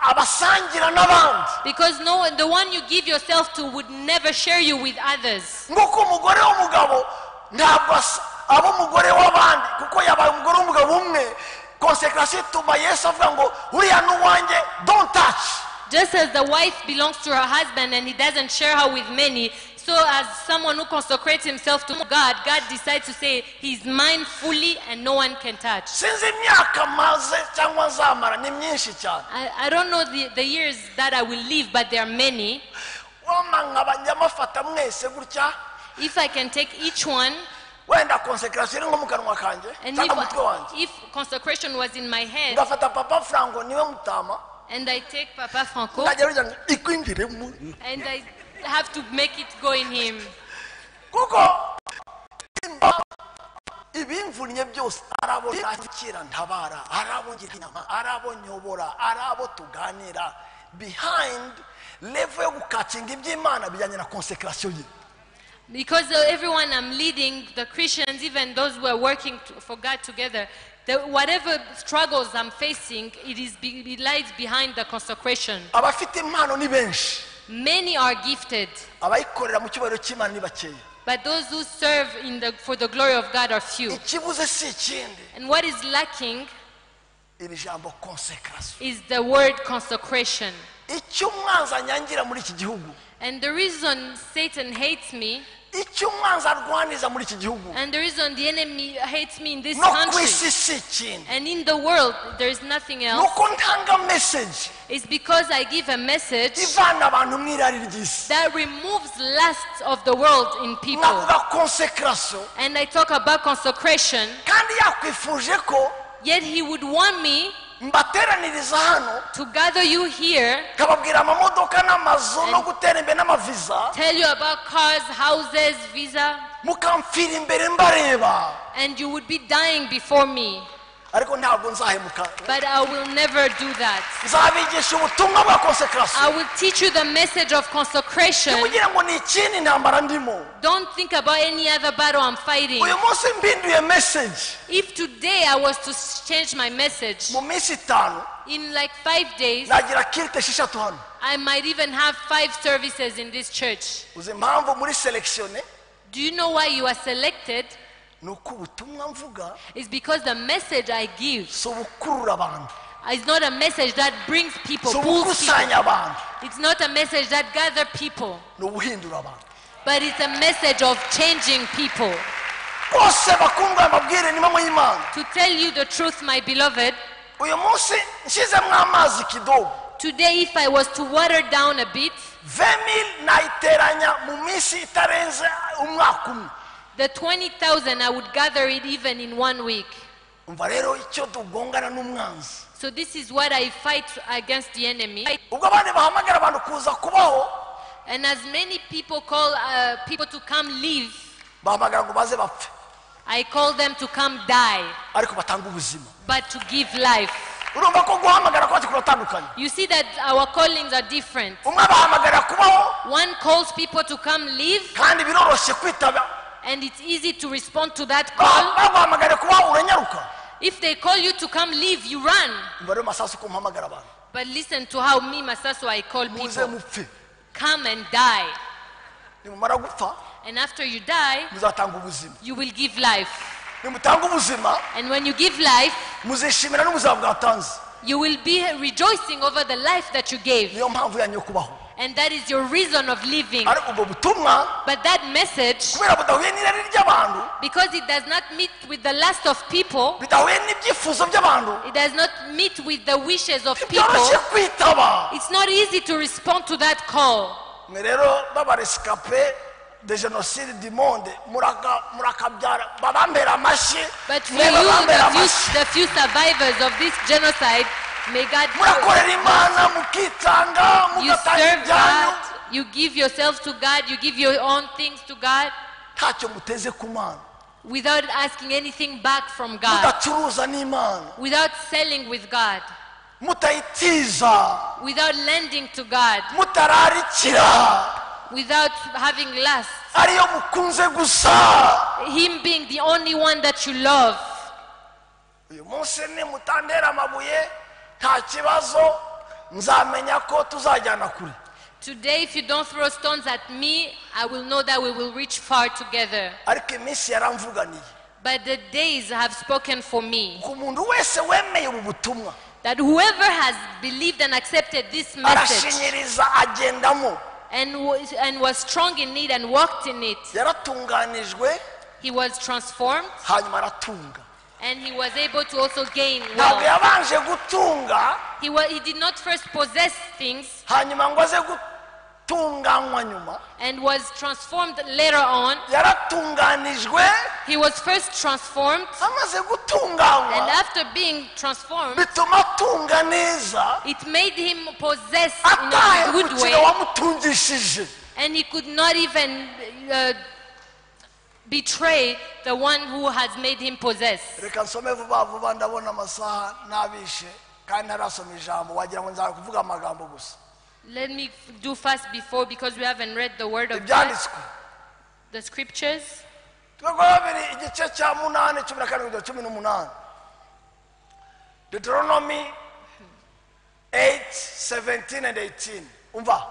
[SPEAKER 2] abasangira n'abandi.
[SPEAKER 1] Because the one you give yourself to would never share you with others.
[SPEAKER 2] Nguko umugore w'umugabo ntabwo abo umugore w'abandi kuko yabaye umugore w'umugabo umwe. Consecration ituma Yesu avuga ngo uriya n'uwanjye don't touch.
[SPEAKER 1] Just as the wife belongs to her husband and he doesn't share her with many, so as someone who consecrates himself to God, God decides to say he's mine fully and no one can touch.
[SPEAKER 2] Sinzi imyaka maze cyangwa nzamara ni myinshi cyane.
[SPEAKER 1] I don't know the years that I will live, but there are many.
[SPEAKER 2] Wamangabanyamafata mwese gutya.
[SPEAKER 1] If I can take each one,
[SPEAKER 2] wenda consecration nko mu kanwa kanje cyangwa mutwe wanjye.
[SPEAKER 1] If consecration was in my head,
[SPEAKER 2] ngafata Papa Franco niwe mutama.
[SPEAKER 1] And I take Papa Franco,
[SPEAKER 2] and
[SPEAKER 1] I have to make it go in him.
[SPEAKER 2] Kuko ibimvunye byose arabo nakira ntabara arabo ngirinama arabo nyobora arabo tuganira behind level yo gukacinga iby'Imana bijyanye na consecration ye.
[SPEAKER 1] Because everyone I'm leading, the Christians, even those who are working for God together, whatever struggles I'm facing, it lies behind the consecration.
[SPEAKER 2] abafite impano ni benshi
[SPEAKER 1] Many are gifted,
[SPEAKER 2] abayikorera mu cyubahiro cy'Imana ni bakeya
[SPEAKER 1] but those who serve for the glory of God are few.
[SPEAKER 2] ikibuze si ikindi
[SPEAKER 1] And what is lacking
[SPEAKER 2] iri jambo consecration
[SPEAKER 1] is the word consecration.
[SPEAKER 2] icyo umwanzi anyangira muri iki gihugu
[SPEAKER 1] And the reason Satan hates me,
[SPEAKER 2] icyo umwanzi arwaniza muri iki gihugu
[SPEAKER 1] and the reason the enemy hates me in this
[SPEAKER 2] no ku
[SPEAKER 1] country
[SPEAKER 2] isi si ikindi
[SPEAKER 1] and in the world, there is nothing else.
[SPEAKER 2] nuko ntanga message
[SPEAKER 1] It's because I give a message
[SPEAKER 2] ivana abantu mu irari ry'isi
[SPEAKER 1] that removes lust of the world in people.
[SPEAKER 2] navuga consecration
[SPEAKER 1] And I talk about consecration,
[SPEAKER 2] kandi yakwifuje ko
[SPEAKER 1] yet he would want me
[SPEAKER 2] mbateraniriza hano
[SPEAKER 1] to gather you here,
[SPEAKER 2] kababwira amamodoka n'amazu no gutera imbere n'amaviza
[SPEAKER 1] tell you about cars, houses, visa,
[SPEAKER 2] mukamfira imbere mbareba
[SPEAKER 1] and you would be dying before me.
[SPEAKER 2] ariko ntabwo nzahemuka
[SPEAKER 1] But I will never do that.
[SPEAKER 2] nzabigisha ubutumwa bwa consecration
[SPEAKER 1] I will teach you the message of consecration.
[SPEAKER 2] ntimugire ngo ni ikindi ntambara ndimo
[SPEAKER 1] Don't think about any other battle I'm fighting.
[SPEAKER 2] uyu munsi mbinduye message
[SPEAKER 1] If today I was to change my message,
[SPEAKER 2] mu minsi itanu
[SPEAKER 1] in like 5 days,
[SPEAKER 2] nagira kirite esheshatu hano
[SPEAKER 1] I might even have 5 services in this church.
[SPEAKER 2] uzi impamvu muri selectione
[SPEAKER 1] Do you know why you are selected?
[SPEAKER 2] ni uko ubutumwa mvuga
[SPEAKER 1] It's because the message I give
[SPEAKER 2] si ubukurura abantu
[SPEAKER 1] is not a message that brings people,
[SPEAKER 2] si
[SPEAKER 1] pulls people.
[SPEAKER 2] ubukusanya abantu
[SPEAKER 1] It's not a message that gather people,
[SPEAKER 2] ni ubuhindura abantu
[SPEAKER 1] but it's a message of changing people.
[SPEAKER 2] bose bakundwa amabwire ni mama y'Imana
[SPEAKER 1] To tell you the truth, my beloved,
[SPEAKER 2] uyu munsi nshyizemo amazi kidogo
[SPEAKER 1] today if I was to water down a bit,
[SPEAKER 2] 20,000 nayiteranya mu minsi itarenze umwaka umwe
[SPEAKER 1] the 20,000 I would gather it even in 1 week.
[SPEAKER 2] umva rero icyo tugongana n'umwanzi
[SPEAKER 1] So this is what I fight against the enemy.
[SPEAKER 2] ubwo abandi bahamagara abantu kuza kubaho
[SPEAKER 1] And as many people call people to come live,
[SPEAKER 2] bahamagara ngo baze bapfe
[SPEAKER 1] I call them to come die,
[SPEAKER 2] ariko batanga ubuzima
[SPEAKER 1] but to give life.
[SPEAKER 2] urumva ko guhamagara kwacu kuratandukanye
[SPEAKER 1] You see that our callings are different.
[SPEAKER 2] umwe bahamagara kubaho
[SPEAKER 1] One calls people to come live,
[SPEAKER 2] kandi biroroshye kwitaba
[SPEAKER 1] and it's easy to respond to that call.
[SPEAKER 2] baguhamagara kubaho uranyaruka
[SPEAKER 1] If they call you to come live, you run.
[SPEAKER 2] umva rero masasu ko mpamagara abantu
[SPEAKER 1] But listen to how me, Masasu, I call
[SPEAKER 2] muze
[SPEAKER 1] people.
[SPEAKER 2] mupfe
[SPEAKER 1] Come and die.
[SPEAKER 2] nimumara gupfa
[SPEAKER 1] And after you die,
[SPEAKER 2] muzatanga ubuzima
[SPEAKER 1] you will give life.
[SPEAKER 2] nimutanga ubuzima
[SPEAKER 1] And when you give life,
[SPEAKER 2] muzishimira n'ubuzima bwatanze
[SPEAKER 1] you will be rejoicing over the life that you gave.
[SPEAKER 2] niyo mpamvu yanyu yo kubaho
[SPEAKER 1] And that is your reason of living.
[SPEAKER 2] ariko ubwo butumwa
[SPEAKER 1] But that message,
[SPEAKER 2] kubera budahuye n'irari ry'abantu
[SPEAKER 1] because it does not meet with the lust of people,
[SPEAKER 2] bidahuye n'ibyifuzo by'abantu
[SPEAKER 1] it does not meet with the wishes of
[SPEAKER 2] byoroshye
[SPEAKER 1] people,
[SPEAKER 2] kwitaba
[SPEAKER 1] it's not easy to respond to that call.
[SPEAKER 2] mwe rero b'abaresikape de jenoside du monde murakabyara babambera amashyi
[SPEAKER 1] But for
[SPEAKER 2] mwe
[SPEAKER 1] you,
[SPEAKER 2] babambera amashyi
[SPEAKER 1] the few survivors of this genocide, may God,
[SPEAKER 2] murakorera imana mukitanga
[SPEAKER 1] you
[SPEAKER 2] mugatanga
[SPEAKER 1] serve
[SPEAKER 2] ibyanyu
[SPEAKER 1] God, you give yourself to God, you give your own things to God
[SPEAKER 2] ntacyo muteze ku mana
[SPEAKER 1] without asking anything back from God,
[SPEAKER 2] mudacuruza n'imana
[SPEAKER 1] without selling with God,
[SPEAKER 2] mutayitiza
[SPEAKER 1] without lending to God,
[SPEAKER 2] mutararikira
[SPEAKER 1] without having lust,
[SPEAKER 2] ariyo mukunze gusa
[SPEAKER 1] Him being the only one that you love.
[SPEAKER 2] uyu munsi nimutandera amabuye nta kibazo nzamenya ko tuzajyana kure
[SPEAKER 1] Today, if you don't throw stones at me, I will know that we will reach far together.
[SPEAKER 2] ariko iminsi yaramvuganiye
[SPEAKER 1] But the days have spoken for me,
[SPEAKER 2] ku muntu wese wemeye ubu butumwa
[SPEAKER 1] that whoever has believed and accepted this message
[SPEAKER 2] arashinyiriza agendamo
[SPEAKER 1] and was strong in it and walked in it,
[SPEAKER 2] yaratunganijwe
[SPEAKER 1] he was transformed
[SPEAKER 2] hanyuma aratunga
[SPEAKER 1] and he was able to also gain
[SPEAKER 2] ntabwo
[SPEAKER 1] wealth.
[SPEAKER 2] yabanje gutunga
[SPEAKER 1] He did not first possess things
[SPEAKER 2] hanyuma ngo aze gutunganywa nyuma
[SPEAKER 1] and was transformed later on.
[SPEAKER 2] yaratunganijwe
[SPEAKER 1] He was first transformed,
[SPEAKER 2] amaze
[SPEAKER 1] and
[SPEAKER 2] gutunganywa
[SPEAKER 1] after being transformed,
[SPEAKER 2] bituma atunga neza
[SPEAKER 1] it made him possess in a
[SPEAKER 2] atahe
[SPEAKER 1] good
[SPEAKER 2] umukino
[SPEAKER 1] way,
[SPEAKER 2] wamutungishije
[SPEAKER 1] and he could not even betray the one who has made him possess.
[SPEAKER 2] reka nsome vuba vuba ndabona amasaha nabishe kandi ntarasoma ijambo wagira ngo nzara kuvuga amagambo gusa
[SPEAKER 1] Let me do fast before, because we haven't read the word of God.
[SPEAKER 2] ibyanditswe
[SPEAKER 1] The scriptures.
[SPEAKER 2] igice cya 8 17 Deuteronomy 8:17 and 18. Umva,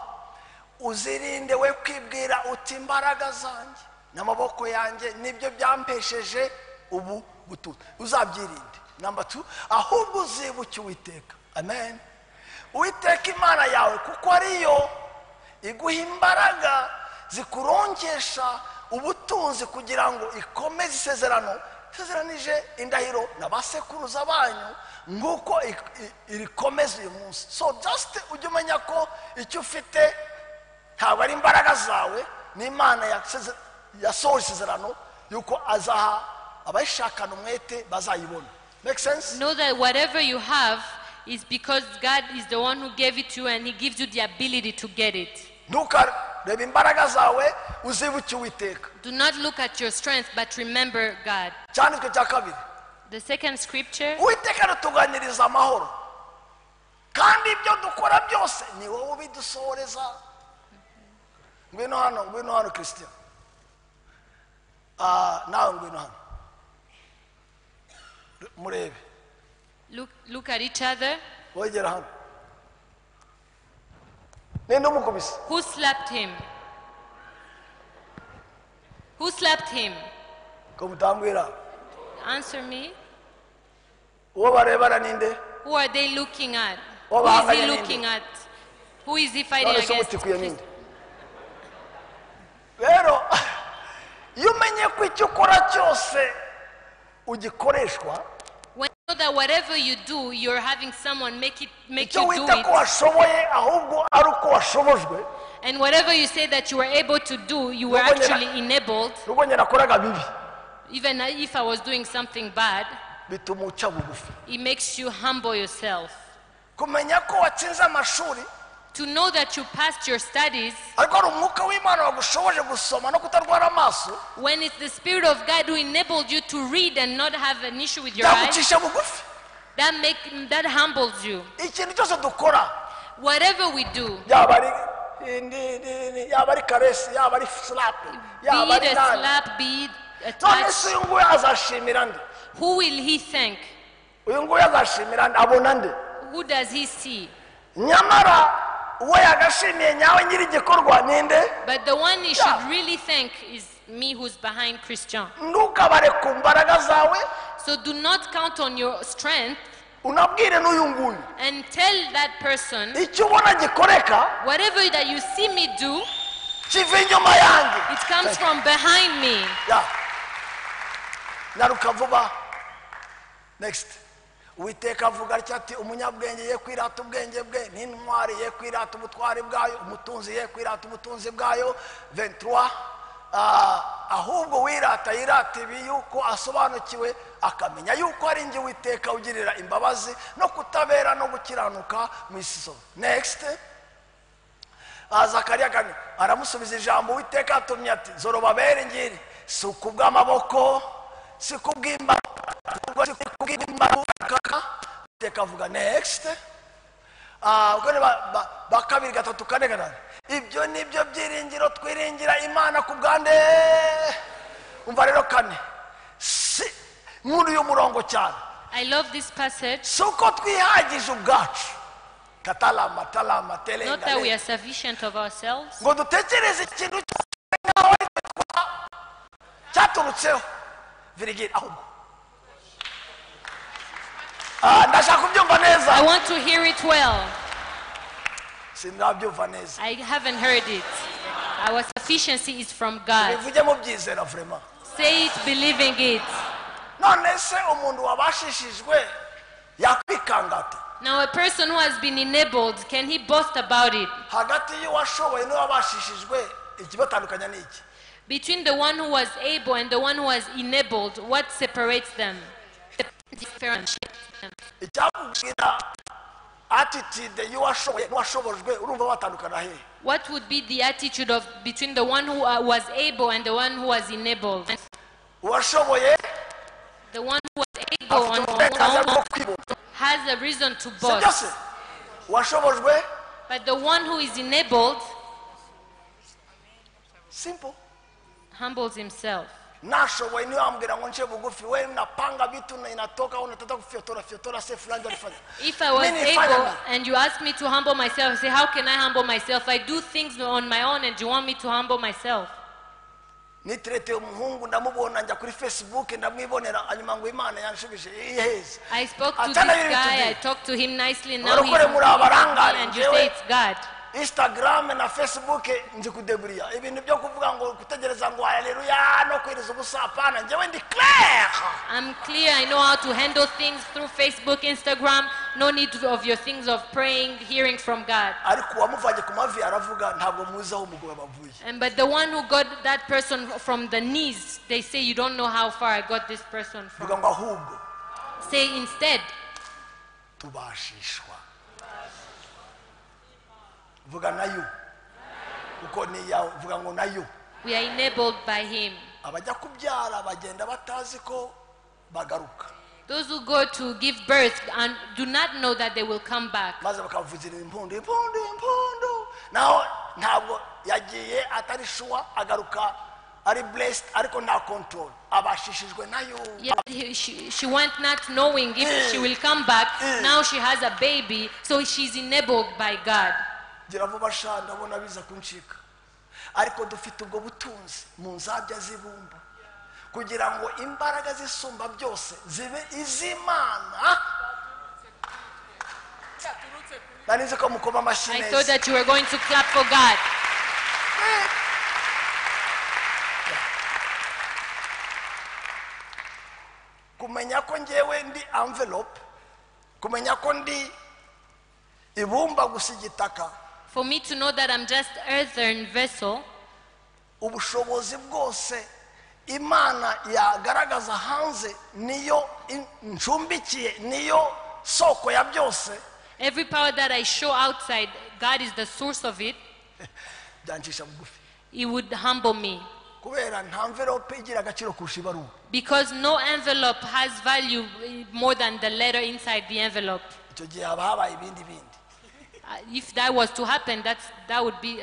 [SPEAKER 2] uzirinde we kwibwira uti imbaraga zanjye n'amaboko yanjye nibyo byampesheje ubu butunzi. Uzabyirinde. Number 2, ahubwo uzibuke Uwiteka. Amen. Uwiteka Imana yawe kuko ariyo iguha imbaraga zikurongesha ubutunzi kugira ngo ikomeze isezerano isezeranije indahiro n'abasekuruza banyu nguko irikomeza uyu munsi. So just ujye umenya ko icyo ufite ntabwo ari imbaraga zawe, ni Imana yasohoje isezerano yuko azaha abayishakana umwete bazayibona. Make sense?
[SPEAKER 1] Know that whatever you have is because God is the one who gave it to you, and He gives you the ability to get it.
[SPEAKER 2] Ntukarebe imbaraga zawe, uzibuke Uwiteka.
[SPEAKER 1] Do not look at your strength, but remember God.
[SPEAKER 2] Cyanditswe cya kabiri.
[SPEAKER 1] The second scripture.
[SPEAKER 2] Uwiteka aratuganyiriza amahoro, kandi ibyo dukora byose ni wowe ubidusohoreza. Ngwino hano Christian. Nawe ngwino hano. Murebe.
[SPEAKER 1] Look at each other.
[SPEAKER 2] Wegera hano. Ninde umukubise?
[SPEAKER 1] Who slapped him? Who slapped him?
[SPEAKER 2] Ko mutambwira.
[SPEAKER 1] Answer me.
[SPEAKER 2] Uwo barebana ninde?
[SPEAKER 1] Who are they looking at?
[SPEAKER 2] Who
[SPEAKER 1] Who is he looking at? Who is he fighting against?
[SPEAKER 2] Rero iyo umenye ko icyo ukora cyose ugikoreshwa,
[SPEAKER 1] when you know that whatever you do, you're having someone make you do
[SPEAKER 2] wita ko
[SPEAKER 1] it.
[SPEAKER 2] washoboye ahubwo ari uko washobojwe.
[SPEAKER 1] And whatever you say that you were able to do, you were actually enabled.
[SPEAKER 2] Nubwo njye nakoraga bibi,
[SPEAKER 1] Even if I was doing something bad,
[SPEAKER 2] bituma uca bugufi.
[SPEAKER 1] it makes you humble yourself.
[SPEAKER 2] Kumenya ko watsinze amashuri,
[SPEAKER 1] To know that you passed your studies,
[SPEAKER 2] ariko ari umwuka w'Imana wagushoboje gusoma no kutarwara amaso,
[SPEAKER 1] when it's the Spirit of God who enabled you to read and not have an issue with your eyes,
[SPEAKER 2] byagucisha bugufi.
[SPEAKER 1] that humbles you.
[SPEAKER 2] Ikintu cyose dukora,
[SPEAKER 1] Whatever we do,
[SPEAKER 2] yaba ari karesi, yaba ari slap,
[SPEAKER 1] be
[SPEAKER 2] yaba
[SPEAKER 1] it
[SPEAKER 2] ari
[SPEAKER 1] a
[SPEAKER 2] nani,
[SPEAKER 1] slap, be it a
[SPEAKER 2] none
[SPEAKER 1] touch,
[SPEAKER 2] se uyu nguyu azashimira nde?
[SPEAKER 1] who will he thank?
[SPEAKER 2] Uyu nguyu azashimira nde? Abona nde?
[SPEAKER 1] Who does he see?
[SPEAKER 2] Nyamara uwo yagashimiye nyawe nyiri igikorwa ninde?
[SPEAKER 1] But the one he should really thank is me who's behind Christian.
[SPEAKER 2] Ntukabare ku mbaraga zawe,
[SPEAKER 1] So do not count on your strength,
[SPEAKER 2] unabwire n'uyu nguyu
[SPEAKER 1] and tell that person,
[SPEAKER 2] icyo ubona gikoreka
[SPEAKER 1] whatever that you see me do,
[SPEAKER 2] kiva inyuma yanjye.
[SPEAKER 1] it comes from behind me.
[SPEAKER 2] Nyaruka vuba. Next. Uwiteka avuga ati umunyabwenge ye kwirata ubwenge bwe, n'intwari ye kwirata ubutwari bwayo, umutunzi ye kwirata ubutunzi bwayo. 23. Ahubwo wirata yirata ibi yuko asobanukiwe, akamenya yuko ari njye Uwiteka ugirira imbabazi no kutabera no gukiranuka mu isi. Next. Zakariya kandi aramusubiza ijambo Uwiteka atumye ati Zorobabeli ngiri, si kubw'amaboko, si kubw'imbaraga, si kubw'imbaraga. Uwiteka avuga next. Bakabiri gatatu kane gatanu. Ibyo nibyo byiringiro twiringira Imana ku bwande. Umva rero kane. Nkuru y'umurongo cyane.
[SPEAKER 1] I love this passage.
[SPEAKER 2] Suko twihagije ubwacu. Katalama talama telenga.
[SPEAKER 1] Not that we are sufficient of ourselves.
[SPEAKER 2] Ngo dutekereze ikintu cyawe cyaturutseho. Virigire ahubwo. Ndashaka kubyumva neza.
[SPEAKER 1] I want to hear it well.
[SPEAKER 2] Sinabyumva neza.
[SPEAKER 1] I haven't heard it. Our sufficiency is from God.
[SPEAKER 2] Bivuge mu byizera vraiment.
[SPEAKER 1] Say it believing it.
[SPEAKER 2] None se umuntu wabashishijwe yakwikangata.
[SPEAKER 1] Now a person who has been enabled, can he boast about it?
[SPEAKER 2] Hagati y'uwashoboye n'uwabashishijwe ikibatandukanya ni iki?
[SPEAKER 1] Between the one who was able and the one who was enabled, what separates them?
[SPEAKER 2] Icyakubwira attitude y'uwashoboye n'uwashobojwe urumva batandukana he?
[SPEAKER 1] What would be the attitude of between the one who was able and the one who was enabled?
[SPEAKER 2] Uwashoboye
[SPEAKER 1] The one who was able on his own has a reason to boast.
[SPEAKER 2] Uwashobojwe,
[SPEAKER 1] but the one who is enabled,
[SPEAKER 2] simple.
[SPEAKER 1] humbles himself.
[SPEAKER 2] nashoboye niyo ambwira ngo nce bugufi we napanga vitu na inatoka unataka kufyotora se fulani alifanya.
[SPEAKER 1] If I was
[SPEAKER 2] Mimi
[SPEAKER 1] able
[SPEAKER 2] nifanya.
[SPEAKER 1] and you ask me to humble myself, say, how can I humble myself? I do things on my own and you want me to humble myself.
[SPEAKER 2] nitrete umuhungu ndamubona njya kuri Facebook ndamwibonera anyuma ngo Imana yanshubije yes.
[SPEAKER 1] I spoke to this guy, I talked to him nicely, now he's
[SPEAKER 2] Barokore muri abarangare,
[SPEAKER 1] and you say it's God.
[SPEAKER 2] Instagram na Facebook nzi kudeburia ibintu byo kuvuga ngo kutegereza ngo haleluya no kwiriza ubusa hapana njyewe ndi clear.
[SPEAKER 1] I'm clear, I know how to handle things through Facebook, Instagram. No need of your things of praying, hearing from God.
[SPEAKER 2] ariko wamuvanye ku mavi aravuga ntabwo muzi aho umugabo bavuye.
[SPEAKER 1] But the one who got that person from the knees, they say you don't know how far I got this person
[SPEAKER 2] vuga
[SPEAKER 1] from.
[SPEAKER 2] ngo ahubwo
[SPEAKER 1] Say instead,
[SPEAKER 2] tubashishwa vuga nayo uko ni yawe vuga ngo nayo
[SPEAKER 1] we are enabled by him.
[SPEAKER 2] abajya kubyara bagenda batazi ko bagaruka
[SPEAKER 1] Those who go to give birth and do not know that they will come back.
[SPEAKER 2] maze bakavuzira impundu naho ntabwo yagiye atari shuwa agaruka ari blessed ariko nta control abashishijwe nayo.
[SPEAKER 1] Yet she went not knowing if she will come back. Now she has a baby, so she's enabled by God.
[SPEAKER 2] gira vuba sha ndabona biza kuncika ariko dufite ubwo butunzi mu nzabya zibumba kugira ngo imbaraga zisumba byose zibe iz'Imana. Nanize ko mukoma amashyi
[SPEAKER 1] I thought
[SPEAKER 2] neza.
[SPEAKER 1] that you were going to clap for God.
[SPEAKER 2] kumenya ko ngewe ndi envelope kumenya ko ndi ibumba gusa igitaka
[SPEAKER 1] For me to know that I'm just earthen vessel,
[SPEAKER 2] ubushobozi bwose Imana yagaragaza hanze niyo ncumbikiye niyo soko ya byose.
[SPEAKER 1] every power that I show outside, God is the source of it.
[SPEAKER 2] byancisha bugufi
[SPEAKER 1] He would humble me.
[SPEAKER 2] kubera nta envelope igira agaciro kurusha ibaruwa.
[SPEAKER 1] Because no envelope has value more than the letter inside the envelope.
[SPEAKER 2] icyo gihe haba habaye ibindi bindi.
[SPEAKER 1] If that was to happen, that would be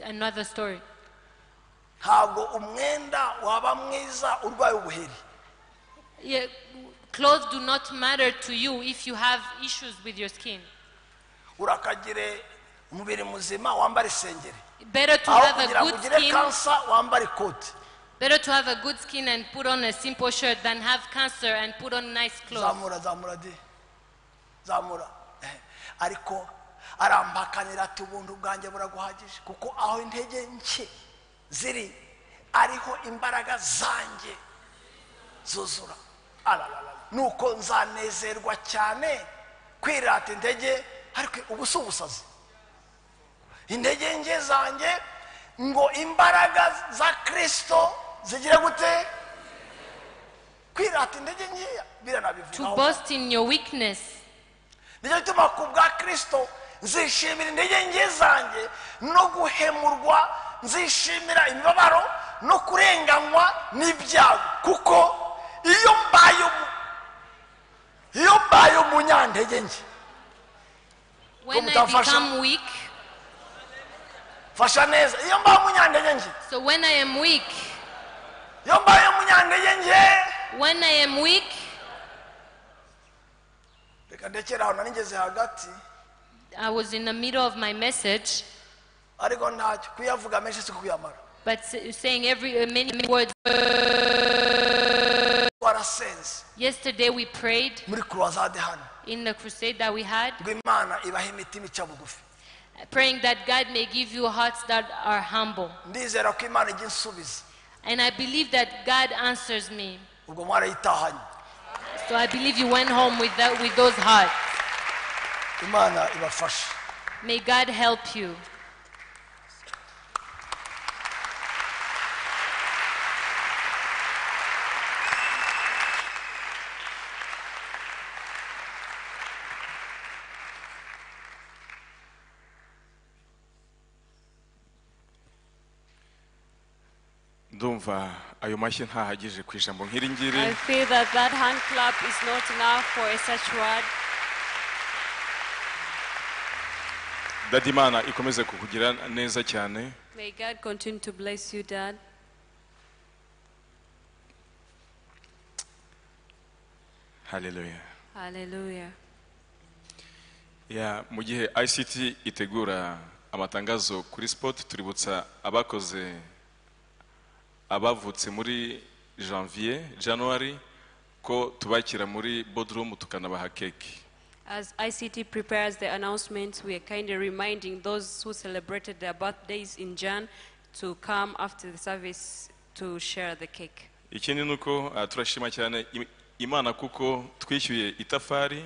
[SPEAKER 1] another story.
[SPEAKER 2] ntabwo umwenda waba mwiza urwaye ubuheri.
[SPEAKER 1] Yeah, clothes do not matter to you if you have issues with your skin.
[SPEAKER 2] urakagire umubiri muzima wambara isengeri
[SPEAKER 1] Better to
[SPEAKER 2] aho
[SPEAKER 1] have a
[SPEAKER 2] kugira ngo
[SPEAKER 1] good
[SPEAKER 2] ugire
[SPEAKER 1] skin.
[SPEAKER 2] kansa wambara ikoti.
[SPEAKER 1] Better to have a good skin and put on a simple shirt than have cancer and put on nice clothes.
[SPEAKER 2] zamura di zamura ariko arampakanira ati ubuntu bwanjye buraguhagije kuko aho intege nke ziri ariho imbaraga zanjye zuzura. nuko nzanezerwa cyane kwirata intege ariko ubusa ubusazi intege nke zanjye ngo imbaraga za Kristo zigire gute kwirata intege nkeya biranabivuga.
[SPEAKER 1] To boast in your weakness.
[SPEAKER 2] nicyo gituma ku bwa Kristo nzishimira intege nke zanjye no guhemurwa nzishimira imibabaro no kurenganywa n'ibyago kuko iyo mbaye umunyantege nke.
[SPEAKER 1] When I become weak,
[SPEAKER 2] fasha neza iyo mbaye umunyantege nke.
[SPEAKER 1] so when I am weak,
[SPEAKER 2] iyo mbaye umunyantege nke
[SPEAKER 1] when I am weak,
[SPEAKER 2] reka ndekera aho nanigeze hagati
[SPEAKER 1] I was in the middle of my message,
[SPEAKER 2] ariko ntacyo kuyavuga menshi si kuyamara.
[SPEAKER 1] but saying many words.
[SPEAKER 2] warasenze
[SPEAKER 1] Yesterday we prayed
[SPEAKER 2] muri croisade hano
[SPEAKER 1] in the crusade that we had,
[SPEAKER 2] ngo Imana ibahe imitima ica bugufi.
[SPEAKER 1] praying that God may give you hearts that are humble.
[SPEAKER 2] ndizera ko Imana ijya insubiza.
[SPEAKER 1] And I believe that God answers me.
[SPEAKER 2] ubwo mwarayitahanye.
[SPEAKER 1] So I believe you went home with those hearts.
[SPEAKER 2] Imana ibafashe.
[SPEAKER 1] May God help you.
[SPEAKER 3] ndumva ayo mashyi ntahagije ku ijambo nk'iri ngiri.
[SPEAKER 4] I feel that that hand clap is not enough for such word.
[SPEAKER 3] Dadi Imana ikomeze kukugira neza cyane.
[SPEAKER 4] May God continue to bless you, Dad.
[SPEAKER 3] Hallelujah.
[SPEAKER 4] Hallelujah.
[SPEAKER 3] Ya mu gihe ICT itegura amatangazo kuri sport tuributsa abakoze abavutse muri January ko tubakira muri boardroom tukanabaha keke.
[SPEAKER 4] As ICT prepares the announcements, we are kindly reminding those who celebrated their birthdays in Jan to come after the service to share the cake.
[SPEAKER 3] Ikindi nuko turashima cyane Imana kuko twishyuye itafari.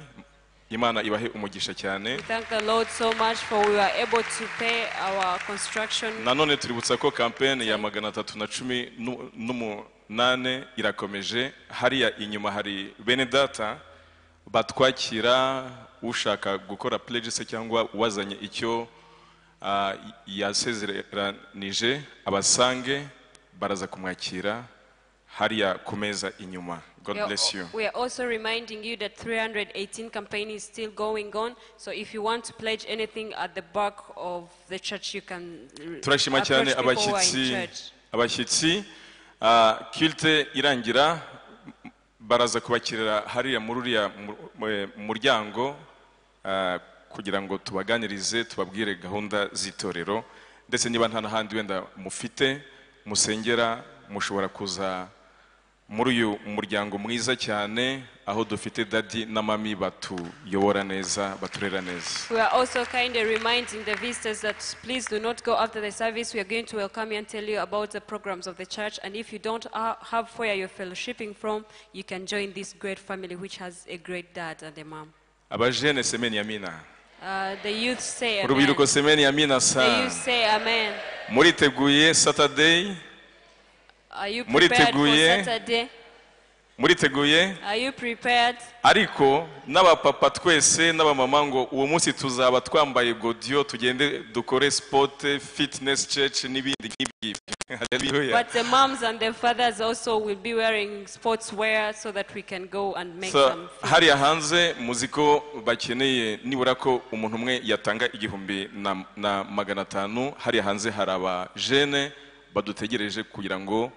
[SPEAKER 3] Imana ibahe umugisha cyane.
[SPEAKER 4] We thank the Lord so much for we were able to pay our construction.
[SPEAKER 3] Nanone tuributsa ko campaign ya 318 irakomeje. Hariya inyuma hari bene data batwakira ushaka gukora pledge se cyangwa wazanye icyo yasezeranije abasange baraza kumwakira hariya kumeza inyuma. God bless you.
[SPEAKER 4] We are also reminding you that 318 campaign is still going on. So if you want to pledge anything at the back of the church, you can
[SPEAKER 3] turashima cyane
[SPEAKER 4] approach people who are in church.
[SPEAKER 3] abashyitsi kilte irangira baraza kubakirira hariya mururiya muryango kugira ngo tubaganirize tubabwire gahunda z'itorero ndetse niba nta nahandi wenda mufite musengera mushobora kuza muri uyu muryango mwiza cyane aho dufite daddy na mami batuyobora neza baturera neza.
[SPEAKER 4] We are also kindly reminding the visitors that please do not go after the service. We are going to welcome you and tell you about the programs of the church, and if you don't have where you're fellowshipping from, you can join this great family which has a great dad and a mom.
[SPEAKER 3] Abajene semeni amina.
[SPEAKER 4] The youth say amen.
[SPEAKER 3] Urubyiruko semeni amina sa.
[SPEAKER 4] The youth say amen.
[SPEAKER 3] Muriteguye Saturday?
[SPEAKER 4] Are you prepared for Saturday?
[SPEAKER 3] Muriteguye?
[SPEAKER 4] Are you prepared?
[SPEAKER 3] Ariko n'abapapa twese n'abamama ngo uwo munsi tuzaba twambaye godiyo tugende dukore sport fitness church n'ibindi nk'ibyo. Hallelujah.
[SPEAKER 4] But the moms and the fathers also will be wearing sportswear so that we can go and make some food.
[SPEAKER 3] Hariya hanze muziko bakeneye nibura ko umuntu umwe yatanga 1,500 hariya hanze hari aba jeune badutegereje kugira ngo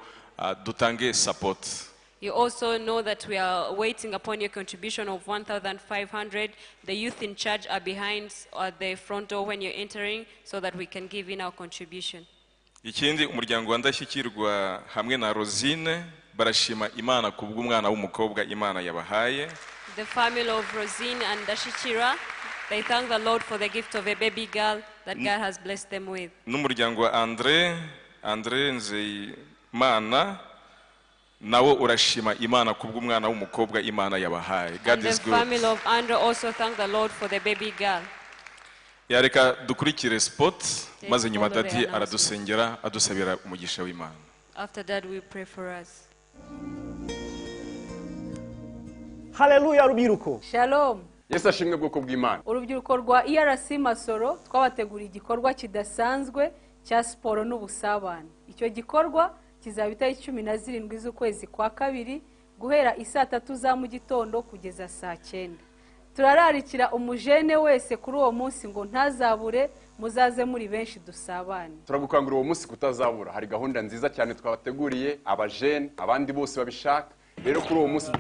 [SPEAKER 3] dutange support.
[SPEAKER 4] You also know that we are waiting upon your contribution of 1,500. The youth in charge are behind at the front door when you're entering so that we can give in our contribution.
[SPEAKER 2] Ikindi umuryango wandashyikirwa hamwe na Rosine barashima Imana kubw'umwana w'umukobwa Imana yabahaye.
[SPEAKER 4] The family of Rosine and Ndagijimana, they thank the Lord for the gift of a baby girl that God has blessed them with.
[SPEAKER 2] N'umuryango wa Andre Nzeyimana nawo urashima Imana kubw'umwana w'umukobwa Imana yabahaye. God is good.
[SPEAKER 4] The family of Andre also thank the Lord for the baby girl.
[SPEAKER 2] Yareka dukurikire spot maze nyuma dati aradusengera adusabira umugisha w'Imana.
[SPEAKER 4] After that we pray for us.
[SPEAKER 5] Hallelujah rubyiruko.
[SPEAKER 6] Shalom.
[SPEAKER 7] Yesu ashimwe bwoko bw'Imana.
[SPEAKER 6] Urubyiruko rwa IRC Masoro twabateguriye igikorwa kidasanzwe cya siporo n'ubusabane. Icyo gikorwa kizaba itariki 17 z'ukwezi kwa kabiri guhera isaa 3 za mu gitondo kugeza saa 9. Turararikira umujene wese kuri uwo munsi ngo ntazabure muzaze muri benshi dusabane.
[SPEAKER 7] Turagukangurira uwo munsi kutazabura. Hari gahunda nziza cyane twabateguriye abajene abandi bose babishaka. Rero kuri uwo munsi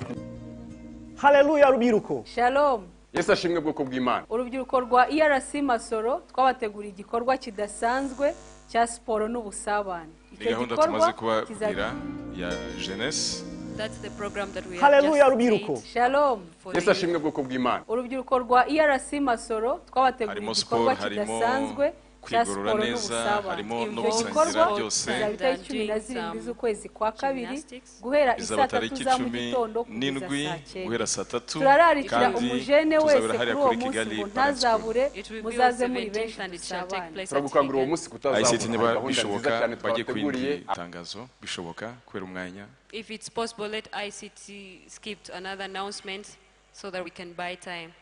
[SPEAKER 5] Hallelujah rubyiruko.
[SPEAKER 6] Shalom.
[SPEAKER 7] Yesu ashimwe bwoko bw'Imana.
[SPEAKER 6] Urubyiruko rwa IRC Masoro twabateguriye igikorwa kidasanzwe cya siporo n'ubusabane.
[SPEAKER 2] Icyo gikorwa kizabera ya jeunesse.
[SPEAKER 4] That's the program that we have.
[SPEAKER 5] Hallelujah rubyiruko.
[SPEAKER 6] Shalom.
[SPEAKER 7] Yesu ashimwe bwoko bw'Imana.
[SPEAKER 6] Urubyiruko rwa IRC Masoro twabateguriye igikorwa kidasanzwe cya siporo n'ubusabane.
[SPEAKER 2] Harimo no gusangira byose.
[SPEAKER 6] Kizabita 17 z'ukwezi kwa kabiri guhera isaa 3 za mu gitondo
[SPEAKER 2] guhera saa 3.
[SPEAKER 6] Turararikira umujene wese kuri uwo munsi ngo ntazabure muzaze muri benshi dusabane.
[SPEAKER 7] Turagukangurira uwo munsi kutazabura.
[SPEAKER 2] ICT niba bishoboka bajye kwinjira itangazo bishoboka kwera umwanya.
[SPEAKER 4] If it's possible, let ICT skip to another announcement so that we can buy time.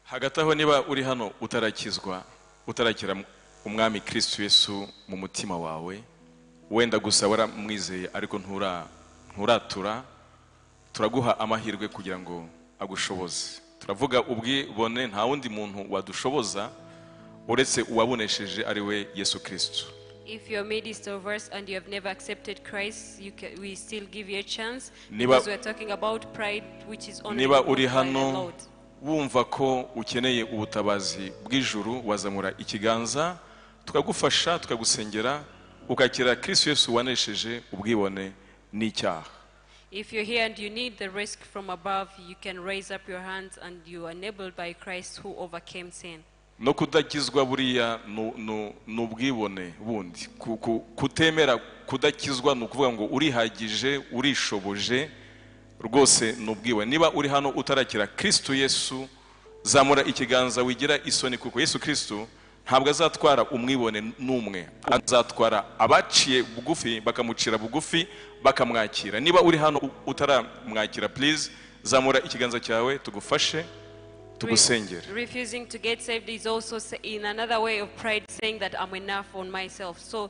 [SPEAKER 2] Hagati aho niba uri hano utarakizwa utarakira umwami Kristo Yesu mu mutima wawe wenda gusa waramwizeye ariko nturatura turaguha amahirwe kugira ngo
[SPEAKER 3] agushoboze. Turavuga ubwibone, nta wundi muntu wadushoboza uretse uwabonesheje ari we Yesu Kristo.
[SPEAKER 4] If you're midst of us and you have never accepted Christ, we still give you a chance, because we're talking about pride, which is only
[SPEAKER 3] niba
[SPEAKER 4] by
[SPEAKER 3] uri
[SPEAKER 4] the
[SPEAKER 3] hano
[SPEAKER 4] Lord.
[SPEAKER 3] wumva ko ukeneye ubutabazi bw'ijuru, wazamura ikiganza tukagufasha, tukagusengera, ukakira Kristo Yesu wanesheje ubwibone n'icyaha.
[SPEAKER 4] If you're here and you need the rescue from above, you can raise up your hands, and you are enabled by Christ who overcame sin.
[SPEAKER 3] No kudakizwa buriya n'ubwibone bundi. Kutemera kudakizwa ni ukuvuga ngo urihagije, urishoboje, rwose n'ubwibone. Niba uri hano utarakira Kristo Yesu, zamura ikiganza wigira isoni, kuko Yesu Kristo ntabwo azatwara umwibone n'umwe, azatwara abaciye bugufi bakamucira bugufi bakamwakira. Niba uri hano utaramwakira, please zamura ikiganza cyawe tugufashe, tugusengere.
[SPEAKER 4] Refusing to get saved is also in another way of pride, saying that I'm enough on myself. So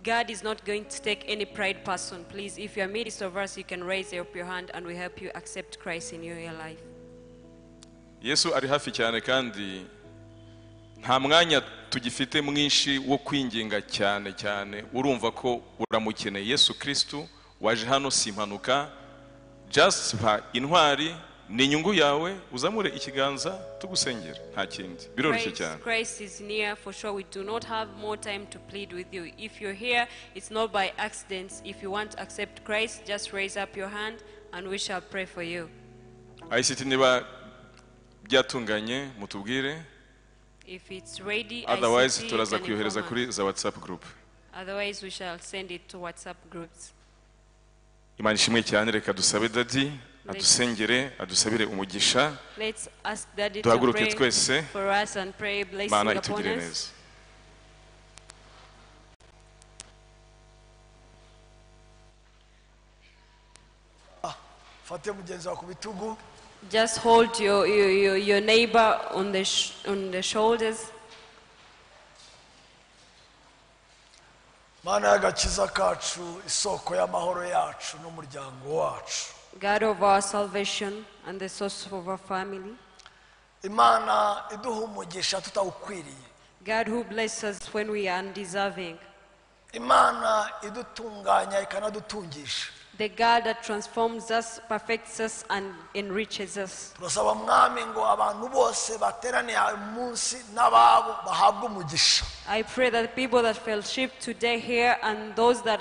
[SPEAKER 4] God is not going to take any pride person. Please, if you're midst of us, you can raise up your hand and we help you accept Christ in your life.
[SPEAKER 3] Yesu ari hafi cyane, kandi nta mwanya tugifite mwinshi wo kwinginga cyane cyane. Urumva ko uramukeneye Yesu Kristo, waje hano si impanuka, just ba intwari ni inyungu yawe, uzamure ikiganza tugusengera, nta kindi, biroroshye cyane.
[SPEAKER 4] Christ is near for sure. We do not have more time to plead with you. If you're here, it's not by accident. If you want to accept Christ, just raise up your hand and we shall pray for you.
[SPEAKER 3] ICT niba byatunganye mutubwire.
[SPEAKER 4] If it's ready,
[SPEAKER 3] Otherwise
[SPEAKER 4] ICT,
[SPEAKER 3] turaza
[SPEAKER 4] you can
[SPEAKER 3] kuyohereza
[SPEAKER 4] inform
[SPEAKER 3] kuri
[SPEAKER 4] us.
[SPEAKER 3] za WhatsApp group.
[SPEAKER 4] Otherwise, we shall send it to WhatsApp groups.
[SPEAKER 3] Imana ishimwe cyane, reka dusabe Daddy adusengere, adusabire umugisha.
[SPEAKER 4] Let's ask Daddy to
[SPEAKER 3] Duhaguruke
[SPEAKER 4] pray
[SPEAKER 3] twese.
[SPEAKER 4] for us and pray blessing
[SPEAKER 3] Mana
[SPEAKER 4] upon
[SPEAKER 3] itugire
[SPEAKER 4] us.
[SPEAKER 3] neza.
[SPEAKER 2] fate mugenzi wawe ku bitugu.
[SPEAKER 4] Just hold your neighbor on the shoulders.
[SPEAKER 2] Mana y'agakiza kacu, isoko y'amahoro yacu n'umuryango wacu.
[SPEAKER 4] God of our salvation and the source of our family.
[SPEAKER 2] Imana iduha umugisha tutawukwiriye.
[SPEAKER 4] God who blesses us when we are undeserving.
[SPEAKER 2] Imana idutunganya ikanadutungisha.
[SPEAKER 4] The God that transforms us, perfects us, and enriches us.
[SPEAKER 2] Turasaba mwami ngo abantu bose bateraniye umunsi n'ababo bahabwe umugisha.
[SPEAKER 4] I pray that people that fellowship today here and those that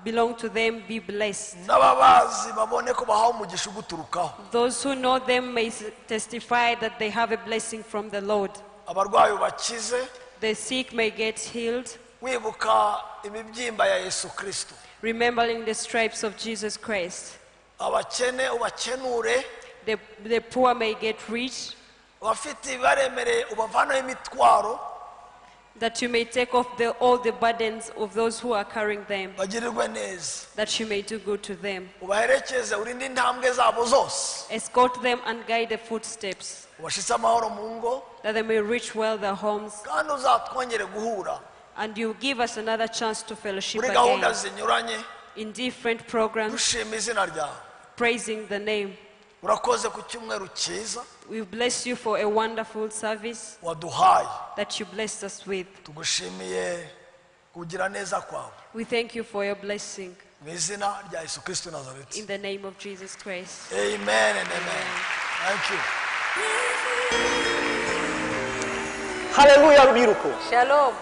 [SPEAKER 4] belong to them be blessed.
[SPEAKER 2] N'ababazi babone ko bahawe umugisha uguturukaho.
[SPEAKER 4] Those who know them may testify that they have a blessing from the Lord.
[SPEAKER 2] Abarwayi bakize.
[SPEAKER 4] The sick may get healed.
[SPEAKER 2] Wibuka imibyimba ya Yesu Kristo.
[SPEAKER 4] Remembering the stripes of Jesus Christ.
[SPEAKER 2] Abakene ubakenure.
[SPEAKER 4] The poor may get rich.
[SPEAKER 2] Abafite ibibaremereye ubavanaho imitwaro.
[SPEAKER 4] That you may take off all the burdens of those who are carrying them.
[SPEAKER 2] Bagirirwe neza.
[SPEAKER 4] That you may do good to them.
[SPEAKER 2] Ubaherekeze urinde intambwe zabo zose.
[SPEAKER 4] Escort them and guide the footsteps.
[SPEAKER 2] Ubashitse amahoro mu ngo.
[SPEAKER 4] That they may reach well their homes.
[SPEAKER 2] Kandi uzatwongere guhura.
[SPEAKER 4] And you give us another chance to fellowship
[SPEAKER 2] again
[SPEAKER 4] in different programs, praising the name. We bless you for a wonderful service that you blessed us with. We thank you for your blessing. In the name of Jesus Christ.
[SPEAKER 2] Amen and amen. Thank you.
[SPEAKER 5] Hallelujah, rubyiruko.
[SPEAKER 6] Shalom.